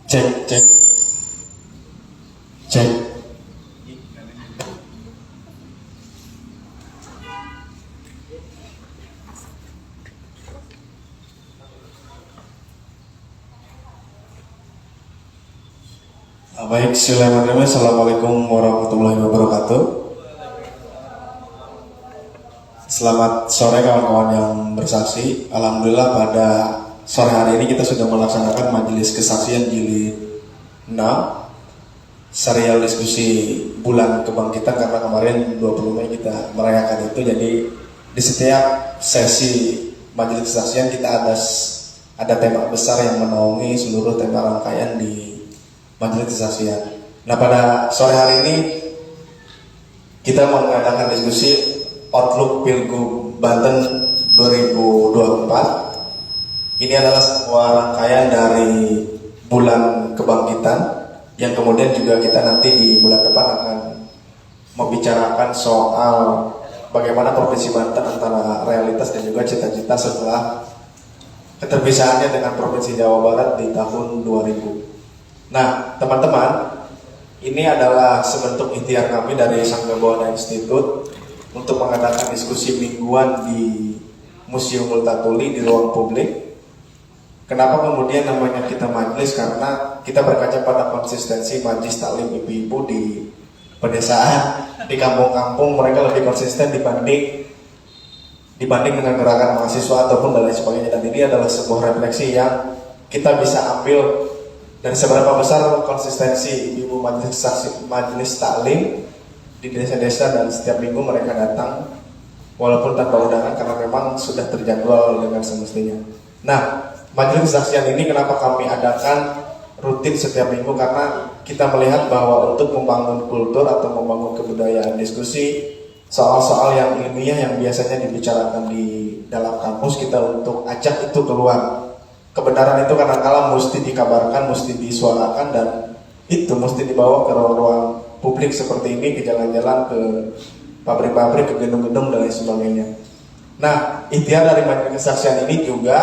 Cek, cek, cek. Baik, bismillahirrahmanirrahim. Assalamualaikum warahmatullahi wabarakatuh. Selamat sore kawan-kawan yang bersaksi. Alhamdulillah pada sore hari ini kita sudah melaksanakan majelis kesaksian jilid 6 serial diskusi bulan kebangkitan, karena kemarin 20 Mei kita merayakan itu. Jadi di setiap sesi majelis kesaksian kita ada tema besar yang menaungi seluruh tema rangkaian di majelis kesaksian. Nah, pada sore hari ini kita mengadakan diskusi Outlook Pilgub Banten 2024. Ini adalah sebuah rangkaian dari bulan kebangkitan yang kemudian juga kita nanti di bulan depan akan membicarakan soal bagaimana Provinsi Banten antara realitas dan juga cita-cita setelah keterpisahannya dengan Provinsi Jawa Barat di tahun 2000. Nah, teman-teman, ini adalah sebentuk ikhtiar kami dari Sangga Buana Institute untuk mengadakan diskusi mingguan di Museum Multatuli di ruang publik. Kenapa kemudian namanya kita majelis? Karena kita berkaca pada konsistensi majelis taklim ibu-ibu di pedesaan, di kampung-kampung. Mereka lebih konsisten dibanding dengan gerakan mahasiswa ataupun dan lain sebagainya. Dan ini adalah sebuah refleksi yang kita bisa ambil dari seberapa besar konsistensi ibu-ibu majelis taklim di desa-desa, dan setiap minggu mereka datang walaupun tanpa undangan karena memang sudah terjadwal dengan semestinya. Nah, majelis kesaksian ini kenapa kami adakan rutin setiap minggu? Karena kita melihat bahwa untuk membangun kultur atau membangun kebudayaan diskusi soal-soal yang ilmiah yang biasanya dibicarakan di dalam kampus, kita untuk ajak itu keluar. Kebenaran itu kadang-kala mesti dikabarkan, mesti disuarakan, dan itu mesti dibawa ke ruang-ruang publik seperti ini, ke jalan-jalan, ke pabrik-pabrik, ke gedung-gedung dan lain sebagainya. Nah, ikhtiar dari majelis kesaksian ini juga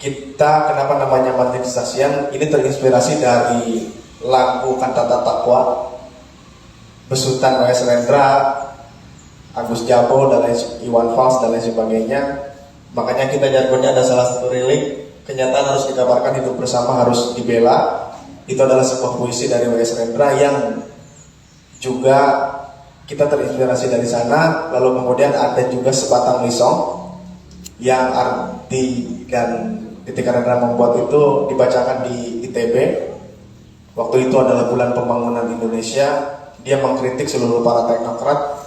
kita, kenapa namanya majelis kesaksian, ini terinspirasi dari lagu Kantata Takwa besutan W.S. Rendra, Agus Jabo, dan lain, Iwan Fals dan lain sebagainya. Makanya kita jargonnya ada salah satu lirik, kenyataan harus dikabarkan, hidup bersama harus dibela. Itu adalah sebuah puisi dari W.S. Rendra yang juga kita terinspirasi dari sana. Lalu kemudian ada juga sebatang lisong yang arti dan ketika Rendra membuat itu dibacakan di ITB. Waktu itu adalah bulan pembangunan Indonesia. Dia mengkritik seluruh para teknokrat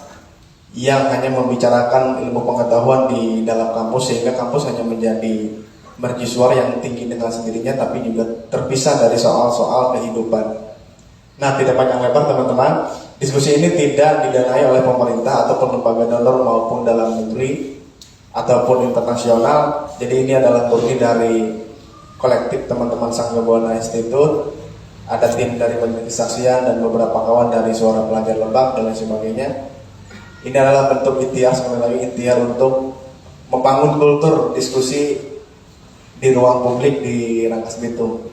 yang hanya membicarakan ilmu pengetahuan di dalam kampus, sehingga kampus hanya menjadi mercusuar yang tinggi dengan sendirinya, tapi juga terpisah dari soal-soal kehidupan. Nah, tidak panjang lebar teman-teman, diskusi ini tidak didanai oleh pemerintah ataupun lembaga donor maupun dalam negeri ataupun internasional. Jadi ini adalah murni dari kolektif teman-teman Sangga Buana Institute, ada tim dari majelis kesaksian dan beberapa kawan dari Suara Pelajar Lebak dan lain sebagainya. Ini adalah bentuk ikhtiar, sekali lagi ikhtiar untuk membangun kultur diskusi di ruang publik di Rangkas Bitung.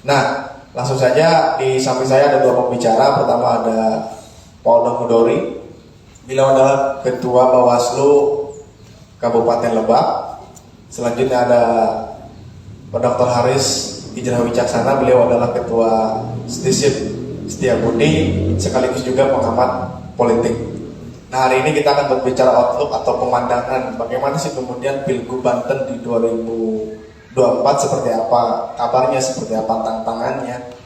Nah, langsung saja di samping saya ada dua pembicara. Pertama ada Pak Odong Hudori, beliau adalah Ketua Bawaslu Kabupaten Lebak. Selanjutnya ada Pak Dr. Haris Hijrah Wicaksana, beliau adalah Ketua Stisip Setiabudi sekaligus juga pengamat politik. Nah, hari ini kita akan berbicara outlook atau pemandangan bagaimana sih kemudian Pilgub Banten di 2024 seperti apa, kabarnya seperti apa, tantangannya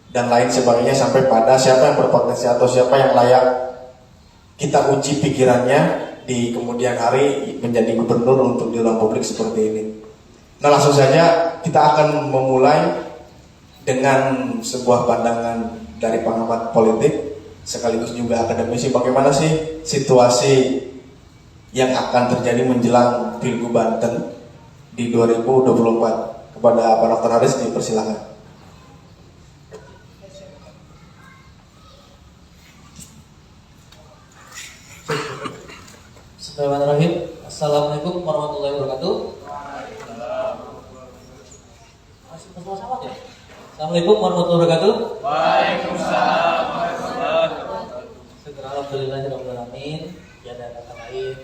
dan lain sebagainya, sampai pada siapa yang berpotensi atau siapa yang layak kita uji pikirannya di kemudian hari menjadi gubernur untuk di ruang publik seperti ini. Nah, langsung saja kita akan memulai dengan sebuah pandangan dari pengamat politik sekaligus juga akademisi. Bagaimana sih situasi yang akan terjadi menjelang Pilgub Banten di 2024? Kepada Pak Dr. Haris dipersilakan. Bismillahirrahmanirrahim. Assalamualaikum warahmatullahi wabarakatuh. Masih bersama-sama ya? Assalamualaikum warahmatullahi wabarakatuh. Waalaikumsalam warahmatullahi wabarakatuh. Segera alhamdulillahirrahmanirrahim. Ya, dan kata lain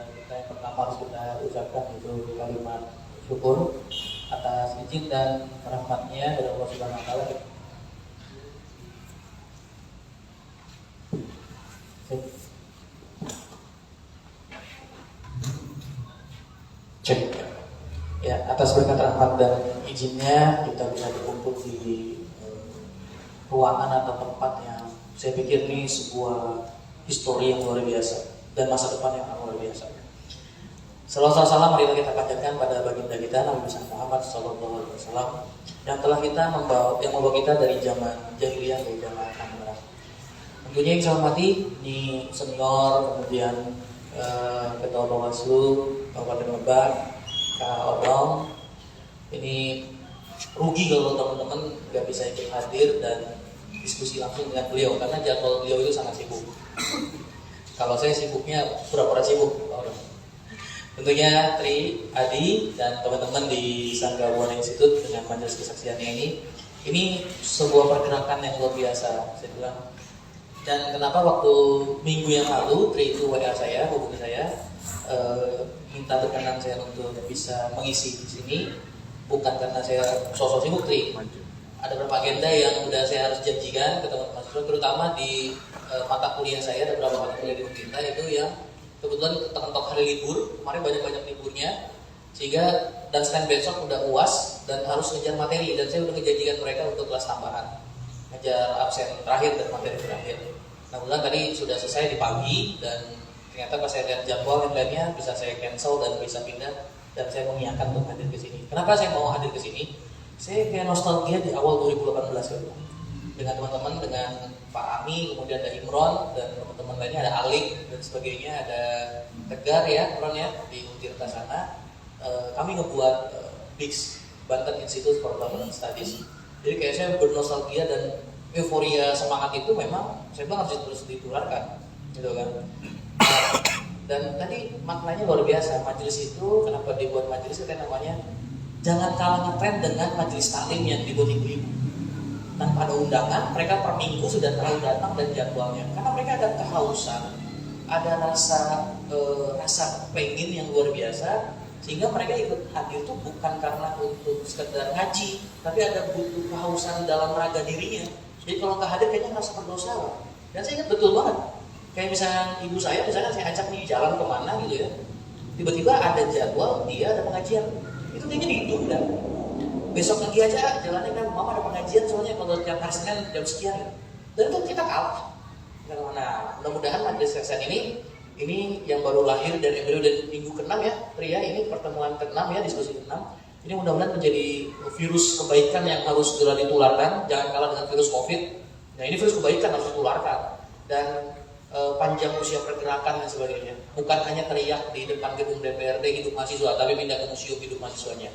kita yang pertama harus kita ucapkan itu kalimat syukur atas izin dan rahmatnya dari Allah Subhanahu Wa Taala. Cek. Ya, atas berkat rahmat dan izinnya kita bisa berkumpul di ruangan atau tempat yang saya pikir ini sebuah histori yang luar biasa dan masa depan yang luar biasa. Salawat salam marilah kita panjatkan pada baginda kita Nabi Muhammad SAW yang telah membawa kita dari zaman jahiliyah ke zaman akhirah. Tentunya yang saya hormati ini senior, kemudian Ketua Bawaslu Kabupaten Lebak, Kak Odong. Ini rugi kalau teman-teman nggak bisa ikut hadir dan diskusi langsung dengan beliau karena jadwal beliau itu sangat sibuk. Kalau saya sibuknya pura-pura sibuk. Tentunya Tri, Adi, dan teman-teman di Sangga Buana Institute dengan majelis kesaksiannya ini sebuah pergerakan yang luar biasa, saya bilang. Dan kenapa waktu minggu yang lalu Tri itu WA saya, hubungi saya, minta berkenan saya untuk bisa mengisi di sini, bukan karena saya sosok sibuk Tri. Ada beberapa agenda yang udah saya harus janjikan ke teman-teman mahasiswa, terutama di mata kuliah saya, ada beberapa mata kuliah di kita itu yang kebetulan ketok hari libur, kemarin banyak liburnya, sehingga dan stand besok udah UAS dan harus ngejar materi, dan saya udah menjanjikan mereka untuk kelas tambahan, ngejar absen terakhir dan materi terakhir. Nah, kebetulan tadi sudah selesai di pagi dan ternyata pas saya lihat jadwal yang lainnya bisa saya cancel dan bisa pindah, dan saya mengiyakan untuk hadir ke sini. Kenapa saya mau hadir ke sini? Saya kayak nostalgia di awal 2018 gitu. Dengan teman-teman, dengan Pak Ami, kemudian ada Imron dan teman-teman lainnya, ada Alik dan sebagainya, ada Tegar ya, Imron ya di Untirta sana. Kami ngebuat BIX, Banten Institute for Government Studies. Jadi kayak saya bernostalgia dan euforia semangat itu memang saya bilang harus terus ditularkan, gitu kan. Dan tadi maknanya luar biasa. Majelis itu kenapa dibuat majelis? Itu namanya jangan kalah ngetren dengan majelis taklim yang dibuat ibu-ibu. Tanpa ada undangan, mereka per minggu sudah terlalu datang dan jadwalnya. Karena mereka ada kehausan, ada rasa pengen yang luar biasa, sehingga mereka ikut hadir itu bukan karena untuk sekedar ngaji, tapi ada butuh kehausan dalam raga dirinya. Jadi kalau nggak hadir kayaknya ngerasa berdosa lah. Dan saya ingat betul banget, kayak misalnya ibu saya, misalnya saya ajak nih jalan kemana gitu ya, tiba-tiba ada jadwal dia ada pengajian, itu kayaknya ditunda. Besok lagi aja jalannya kan, mama ada pengajian soalnya kalau tiap hari Senin jam sekian ya. Dan itu kita kalah. Nah, mudah-mudahan majelis kesaksian ini yang baru lahir dari embrio dan minggu ke-6 ya, Pria, ini pertemuan ke-6 ya, diskusi ke-6. Ini mudah-mudahan menjadi virus kebaikan yang harus segera ditularkan, jangan kalah dengan virus Covid. Nah, ini virus kebaikan harus ditularkan dan panjang usia pergerakan dan sebagainya. Bukan hanya teriak di depan gedung DPRD hidup mahasiswa, tapi pindah ke museum hidup mahasiswanya.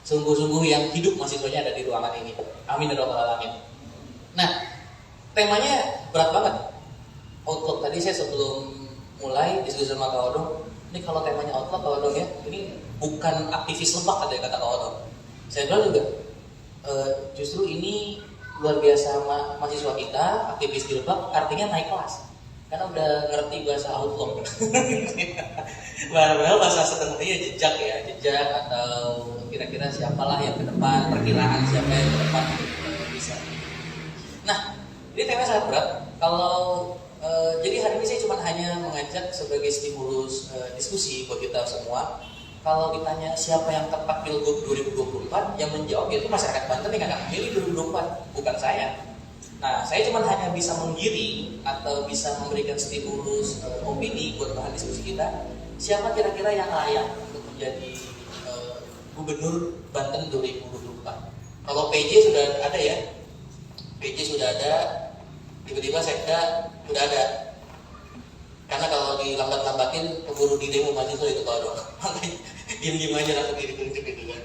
Sungguh-sungguh yang hidup mahasiswanya ada di ruangan ini. Amin ya rabbal alamin. Nah, temanya berat banget. Outlook tadi saya sebelum mulai diskusi sama Kak Odong, ini kalau temanya outlook Kak Odong ya, ini bukan aktivis Lebak ada kata Kak Odong. Saya bilang juga, justru ini luar biasa mahasiswa kita, aktivis di Lebak, artinya naik kelas. Karena udah ngerti bahasa outlook. Padahal bahasa sederhananya jejak atau kira-kira siapalah yang ke depan, perkiraan siapa yang ke depan bisa. Nah, ini temanya sangat berat. Jadi hari ini saya cuma hanya mengajak sebagai stimulus diskusi buat kita semua. Kalau ditanya siapa yang tepat Pilgub 2024, yang menjawab yaitu masyarakat Banten yang akan memilih 2024, bukan saya. Nah, saya cuma hanya bisa menggiring atau bisa memberikan stimulus opini buat bahan diskusi kita. Siapa kira-kira yang layak untuk menjadi Gubernur Banten 2024? Kalau PJ sudah ada ya, PJ sudah ada, tiba-tiba Sekda sudah ada. Karena kalau dilambat-lambatin, keburu di demo mahasiswa itu kalau dong. Diem-diem aja langsung ditunjuk gitu kan.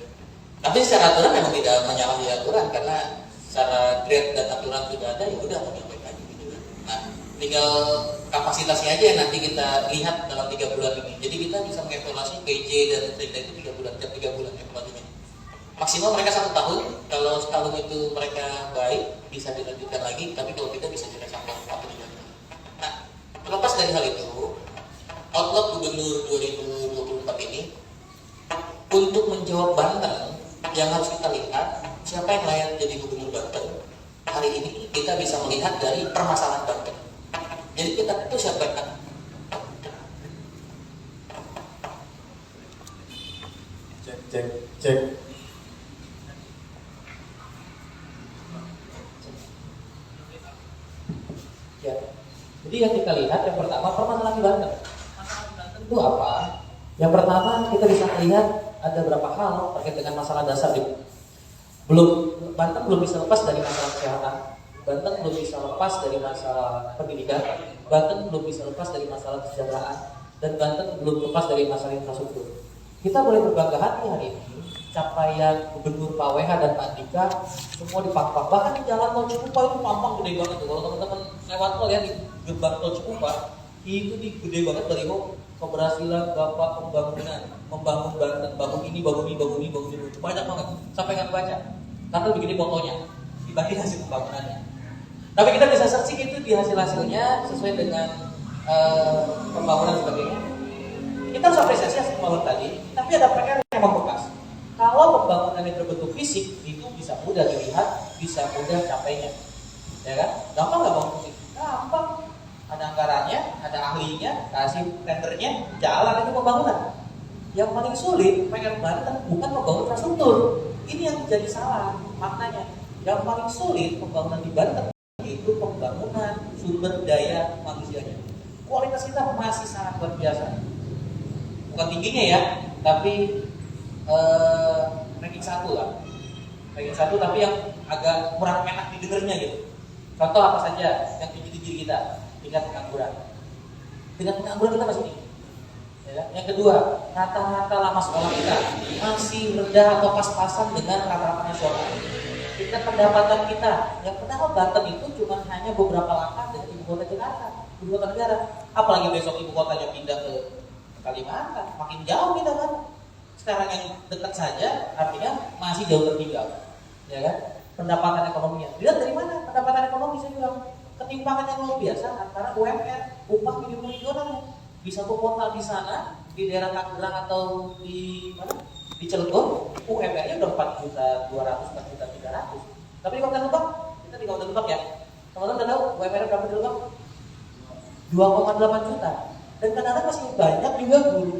Tapi secara aturan memang tidak menyalahi aturan karena secara grade dan aturan sudah ada, ya udah mau diapain lagi gitu kan. Nah, tinggal kapasitasnya aja yang nanti kita lihat dalam 3 bulan ini. Jadi kita bisa mengevaluasi PJ dan Tenda itu 3 bulan, tiap 3 bulan evaluasinya. Maksimal mereka 1 tahun, kalau setahun itu mereka baik bisa dilanjutkan lagi, tapi kalau tidak bisa kita sampai 4 tahun. Nah, terlepas dari hal itu, outlook Gubernur 2024 ini untuk menjawab Banten yang harus kita lihat siapa yang layak jadi Gubernur Banten. Hari ini kita bisa melihat dari permasalahan Banten. Jadi kita itu siapa yang cek. ya. Jadi yang kita lihat yang pertama permasalahan di Banten. Masalah di Banten itu apa? Yang pertama kita bisa melihat ada beberapa hal terkait dengan masalah dasar di Banten belum bisa lepas dari masalah kesehatan. Banten belum bisa lepas dari masalah pendidikan. Banten belum bisa lepas dari masalah kesejahteraan. Dan Banten belum lepas dari masalah infrastruktur. Kita boleh berbangga hati hari ini capaian Gubernur Pak WH dan Pak Andika semua dipangkang. Bahkan di jalan tol Cikupa itu pampang gede banget tuh. Kalau teman-teman lewat tol ya di gerbang tol Cikupa itu gede banget dari keberhasilan Bapak pembangunan, membangun Banten, bangun ini, banyak banget sampai nggak baca. Karena begini fotonya dibanding hasil pembangunannya. Tapi kita bisa searching itu di hasilnya sesuai dengan pembangunan sebagainya. Kita harus apresiasi hasil pembangunan tadi, tapi ada PR yang membekas. Kalau pembangunan yang berbentuk fisik itu bisa mudah dilihat, bisa mudah capainya, ya kan? Gampang nggak bangun fisik? Gampang. Ada anggarannya, ada ahlinya, kasih tendernya, jalan itu pembangunan. Yang paling sulit PR Banten bukan membangun infrastruktur. Ini yang jadi salah maknanya. Yang paling sulit pembangunan di Banten itu pembangunan sumber daya manusianya. Kualitas kita masih sangat luar biasa. Bukan tingginya ya, tapi ranking 1 lah. Ranking 1 tapi yang agak kurang enak didengarnya gitu. Contoh apa saja yang tinggi-tinggi kita, tingkat pengangguran. Tingkat pengangguran kita masih tinggi. Ya. Yang kedua, rata-rata lama sekolah kita masih rendah atau pas-pasan dengan rata-rata nasional. Tingkat pendapatan kita, yang padahal Banten itu cuma hanya beberapa langkah dari ibu kota Jakarta, ibu kota negara. Apalagi besok ibu kotanya pindah ke Kalimantan, makin jauh kita kan. Sekarang yang dekat saja, artinya masih jauh tertinggal, ya kan? Pendapatan ekonominya, dilihat dari mana? Pendapatan ekonomi saya bilang ketimpangan yang luar biasa antara UMR, upah minimum regionalnya. Di satu kota di sana, di daerah Tangerang atau di mana? Di Cilegon, UMR-nya udah 4.200.000, 4.300.000. Tapi di Kabupaten Lebak, kita di Kabupaten Lebak ya, teman-teman udah tahu UMR berapa di Lebak? 2,8 juta. Dan kadang-kadang masih banyak juga guru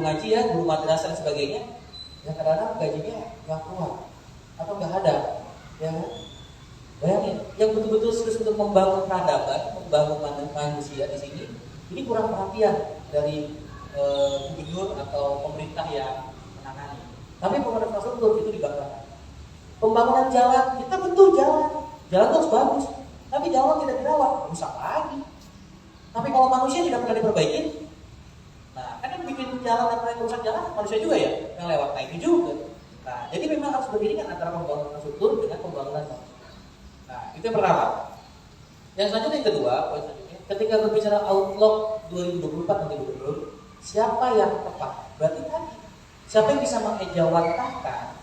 ngaji ya, guru madrasah dan sebagainya, yang kadang-kadang gajinya nggak kuat atau nggak ada, ya kan? Bayangin, yang betul-betul serius untuk membangun peradaban, membangun manusia di sini, ini kurang perhatian dari gubernur atau pemerintah yang menangani. Tapi pembangunan infrastruktur itu dibanggakan. Pembangunan jalan, kita betul jalan terus bagus, tapi jalan tidak dirawat, rusak lagi. Tapi kalau manusia tidak pernah diperbaiki, nah kan yang bikin jalan dan proyek rusak jalan manusia juga ya yang lewat, nah itu juga. Nah jadi memang harus beriringan antara pembangunan infrastruktur dengan pembangunan manusia. Nah itu yang pertama. Yang selanjutnya yang kedua, poin selanjutnya, ketika berbicara outlook 2024 nanti gubernur, siapa yang tepat? Berarti tadi siapa yang bisa mengejawantahkan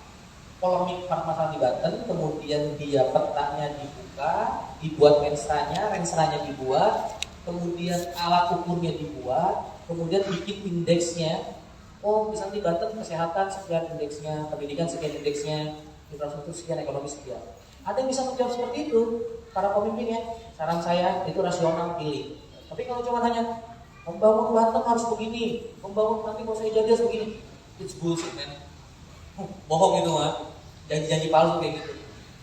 polemik permasalahan di Banten, kemudian dia petanya dibuka, dibuat rensranya dibuat, kemudian alat ukurnya dibuat, kemudian bikin indeksnya. Oh, misalnya di Banten kesehatan sekian indeksnya, pendidikan sekian indeksnya, infrastruktur sekian, ekonomi sekian. Ada yang bisa menjawab seperti itu, para pemimpinnya. Saran saya itu rasional, pilih. Tapi kalau cuma hanya membangun Banten harus begini, membangun nanti mau saya jadi harus begini, it's bullshit man. Bohong itu mah, janji-janji palsu kayak gitu.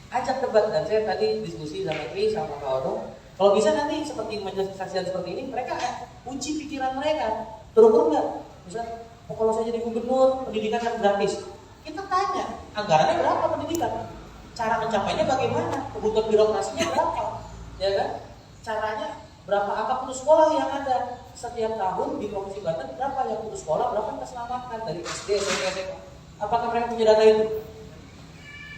Ajak debat, dan saya tadi diskusi sama Tri sama Pak Odong. Kalau bisa nanti seperti majelis kesaksian seperti ini, mereka uji pikiran mereka. Terukur nggak? Misalnya, kalau saya jadi gubernur, pendidikan kan gratis. Kita tanya, anggarannya berapa pendidikan? Cara mencapainya bagaimana? Kebutuhan birokrasinya berapa? Ya kan? Caranya berapa angka putus sekolah yang ada? Setiap tahun di Provinsi Banten berapa yang putus sekolah, berapa yang terselamatkan dari SD, SMP, SMA? Apakah mereka punya data itu?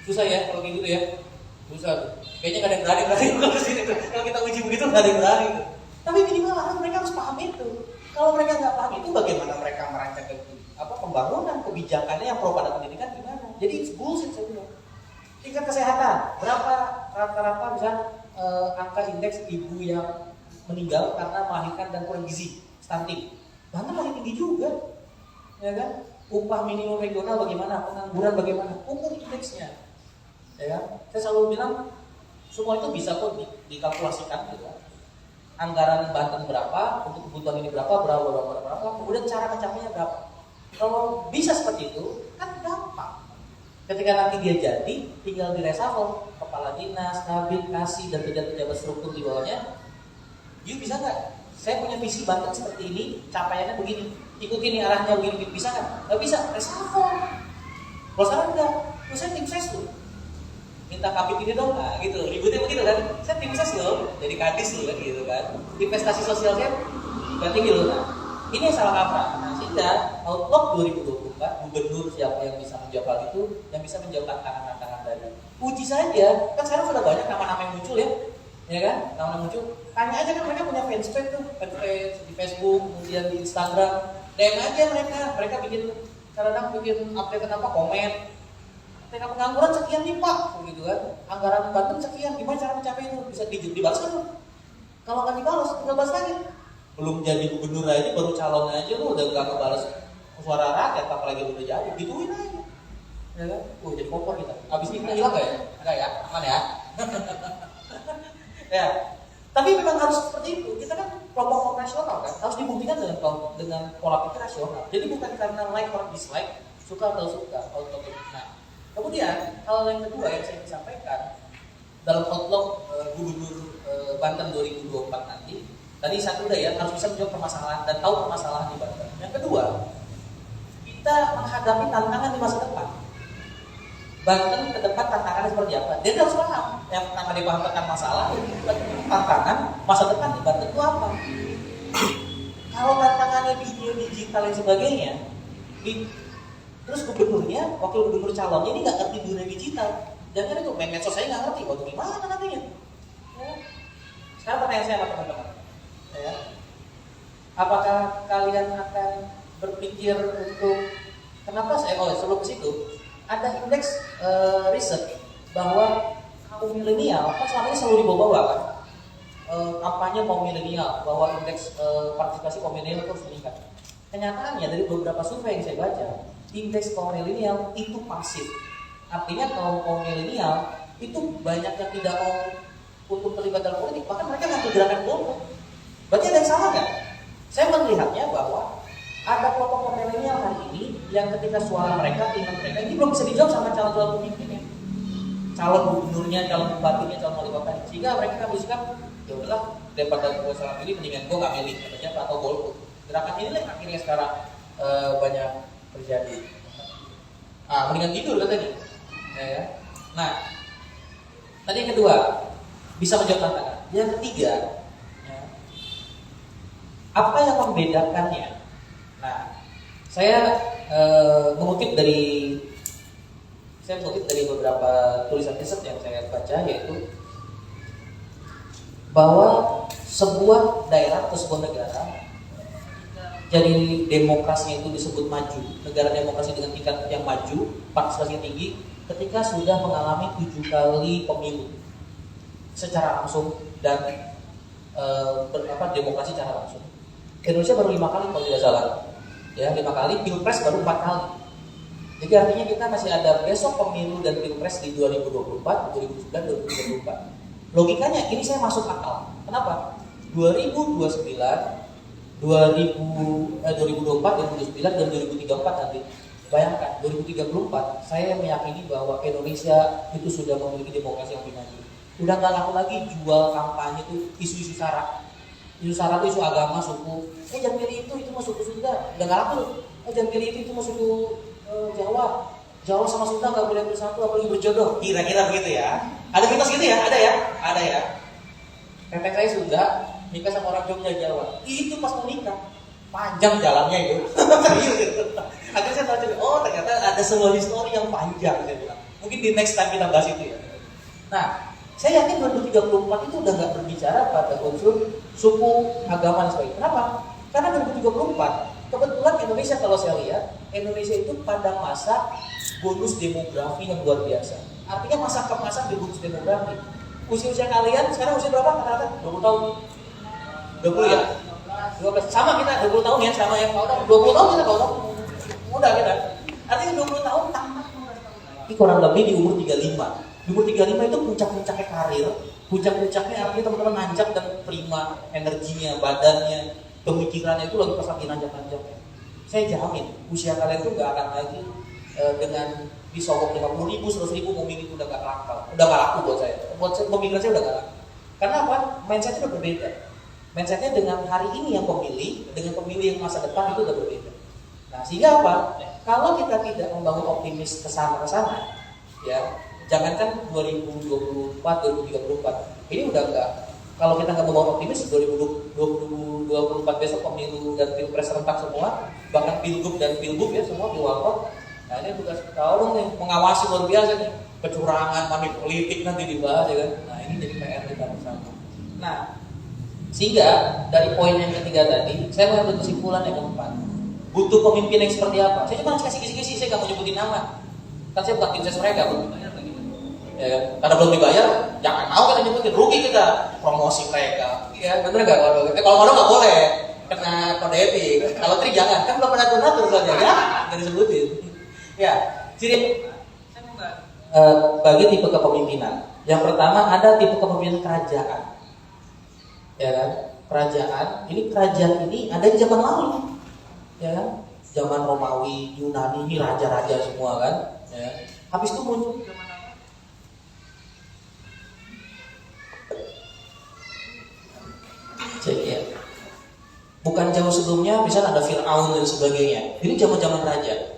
Susah ya kalau gitu ya. Buset, kayaknya nggak ada yang berani kalau di sini tuh. Kalau kita uji begitu nggak ada yang berani tuh. Tapi minimal mereka harus paham itu. Kalau mereka nggak paham itu, bagaimana mereka merancang pembangunan kebijakannya yang pro pada pendidikan gimana? Jadi it's bullshit saya bilang. Tingkat kesehatan berapa rata-rata bisa angka indeks ibu yang meninggal karena melahirkan dan kurang gizi, stunting. Banten masih tinggi juga, ya kan? Upah minimum regional bagaimana? Pengangguran bagaimana? Ukur indeksnya. Ya kan? Saya selalu bilang semua itu bisa kok dikalkulasikan gitu. Anggaran Banten berapa, untuk kebutuhan ini berapa, kemudian cara mencapainya berapa. Kalau bisa seperti itu, kan gampang. Ketika nanti dia jadi, tinggal diresafel kepala dinas, kabin, kasih, dan pejabat-pejabat struktur di bawahnya. You bisa nggak? Saya punya visi Banten seperti ini, capaiannya begini, ikutin nih arahnya begini, bisa nggak? Nggak bisa, resafel. Kalau sekarang enggak, saya tim ses tuh. Minta kabin ini dong, nah, gitu, ributnya begitu kan? Saya tim ses loh, jadi kadis loh kan, gitu kan? Investasi sosialnya nggak tinggi loh. Nah, ini yang salah kaprah. Nah, sehingga Outlook 2024 gubernur siapa yang bisa menjawab hal itu, yang bisa menjawab tantangan-tantangan tadi. Uji saja, kan sekarang sudah banyak nama-nama yang muncul ya kan? Nama-nama muncul. Tanya aja kan mereka punya fanspage tuh, fanspage di Facebook, kemudian di Instagram. DM aja mereka bikin kadang-kadang bikin update apa komen. Tingkat pengangguran sekian nih Pak, gitu kan? Anggaran Banten sekian, gimana cara mencapai itu? Bisa dibalas kan? Kalau nggak dibalas, tinggal balas lagi. Belum jadi gubernur aja, baru calon aja lu udah gak ngebalas suara rakyat, apalagi udah jadi, gituin aja. Ya kan? Jadi kompor kita. Abis ini kita hilang gak ya? Enggak ya? Aman ya? Ya. Tapi memang harus seperti itu. Kita kan kelompok rasional kan, harus dibuktikan dengan pola pikir rasional. Jadi bukan karena like or dislike, suka atau suka, outlook. Nah, kemudian hal yang kedua yang saya ingin sampaikan dalam outlook gubernur Banten 2024 nanti. Tadi satu udah ya, harus bisa menjawab permasalahan dan tahu permasalahan di Banten. Yang kedua, kita menghadapi tantangan di masa depan. Banten ke depan tantangannya seperti apa? Dia harus paham. Yang pertama dia paham tentang masalah, tantangan masa depan di Banten itu apa? Kalau tantangannya video digital dan sebagainya, terus gubernurnya, wakil gubernur calonnya ini nggak ngerti dunia digital. Jangan itu main medsos saya nggak ngerti. Waduh gimana nantinya? Ya. Sekarang pertanyaan saya sama teman-teman. Ya. Apakah kalian akan berpikir untuk kenapa saya sebelum ke situ ada indeks riset bahwa kaum milenial kan selama ini selalu dibawa-bawa kan kampanye kaum milenial bahwa indeks partisipasi kaum milenial terus meningkat. Kenyataannya dari beberapa survei yang saya baca, indeks kaum milenial itu pasif. Artinya kaum milenial itu banyak yang tidak mau untuk terlibat dalam politik, bahkan mereka ngambil gerakan golput. Berarti ada yang salah nggak? Saya melihatnya bahwa ada kelompok milenial hari ini yang ketika suara mereka, keinginan mereka ini belum bisa dijawab sama calon-calon pemimpinnya, calon gubernurnya, calon bupatinya, calon wali kotanya, sehingga mereka akan bersikap ya udahlah daripada gue salah pilih, mendingan gue nggak milih siapa atau golput. Gerakan ini lah akhirnya sekarang banyak terjadi. Mendingan tidur katanya. Ya. Nah, tadi yang kedua bisa menjawab tantangan. Yang ketiga, apa yang membedakannya? Nah, saya mengutip dari beberapa tulisan riset yang saya baca, yaitu bahwa sebuah daerah atau sebuah negara jadi demokrasinya itu disebut maju, negara demokrasi dengan tingkat yang maju, partisipasinya tinggi, ketika sudah mengalami 7 kali pemilu secara langsung dan demokrasi secara langsung. Indonesia baru 5 kali kalau tidak salah, ya 5 kali, pilpres baru 4 kali. Jadi artinya kita masih ada besok pemilu dan pilpres di 2024, 2009, 2024. Logikanya ini saya masuk akal. Kenapa? 2029, 2024, 2029 dan 2034 nanti. Bayangkan 2034 saya meyakini bahwa Indonesia itu sudah memiliki demokrasi yang lebih maju. Udah nggak laku lagi jual kampanye itu isu-isu sara. Isu sara itu isu agama, suku. Jangan pilih itu mah suku Sunda. Udah nggak laku. Jangan pilih itu mah suku Jawa. Jawa sama Sunda nggak boleh bersatu, apalagi berjodoh. Kira-kira begitu ya. Ada mitos gitu ya? Ada ya? Ada ya. Nenek saya Sunda, nikah sama orang Jogja Jawa. Itu pas mau nikah panjang jalannya itu. Akhirnya saya tahu, oh ternyata ada sebuah histori yang panjang, saya bilang. Mungkin di next time kita bahas itu ya. Nah, saya yakin 2034 itu udah nggak berbicara pada unsur suku, agama dan sebagainya. Kenapa? Karena 2034 kebetulan Indonesia, kalau saya lihat Indonesia itu pada masa bonus demografi yang luar biasa. Artinya masa kemasan di bonus demografi. Usia kalian sekarang usia berapa? Kata-kata 20 tahun. 20 ya? 12. Sama kita 20 tahun ya, sama yang kau tahu. 20 tahun kita kau tahu. Mudah kita. Artinya 20 tahun tambah. Ini kurang lebih di umur 35. Di umur 35 itu puncak-puncaknya karir. Puncak-puncaknya artinya teman-teman nanjak dan terima energinya, badannya, pemikirannya itu lagi pas lagi nanjak-nanjaknya. Saya jamin usia kalian itu nggak akan lagi dengan disogok 50.000, 100.000 mobil itu udah nggak laku buat saya. Pemikiran saya udah nggak laku. Karena apa? Mindsetnya udah berbeda. Mindsetnya dengan hari ini yang pemilih, dengan pemilih yang masa depan itu udah berbeda. Nah, sehingga apa? Kalau kita tidak membangun optimis ke sana, ya, jangankan 2024, 2034, ini udah enggak. Kalau kita nggak membangun optimis, 2024 besok pemilu dan pilpres serentak semua, bahkan pilgub dan pilgub ya semua pilwalkot. Nah, ini tugas kita dong nih, mengawasi luar biasa nih, kecurangan, money politik nanti dibahas ya kan. Nah, ini jadi PR kita bersama. Nah, sehingga dari poin yang ketiga tadi, saya mau ambil kesimpulan yang keempat. Butuh pemimpin yang seperti apa? Saya cuma kasih kisi-kisi, saya nggak mau nyebutin nama. Kan saya bukan tim ses mereka, belum dibayar lagi. Ya kan? Karena belum dibayar, jangan mau kita nyebutin, rugi kita promosi mereka. Ya bener nggak? Kalau mau nggak boleh kena kode etik. Kalau trik jangan, kan belum pernah donatur saja ya, nggak disebutin. Ya, jadi bagi tipe kepemimpinan. Yang pertama ada tipe kepemimpinan kerajaan. Ya kan? Kerajaan ini ada di zaman lalu. Ya kan? Zaman Romawi, Yunani, ini raja-raja semua kan, ya. Habis itu muncul zaman apa? Cek ya. Bukan jauh sebelumnya, misalnya ada Fir'aun dan sebagainya. Ini zaman-zaman raja.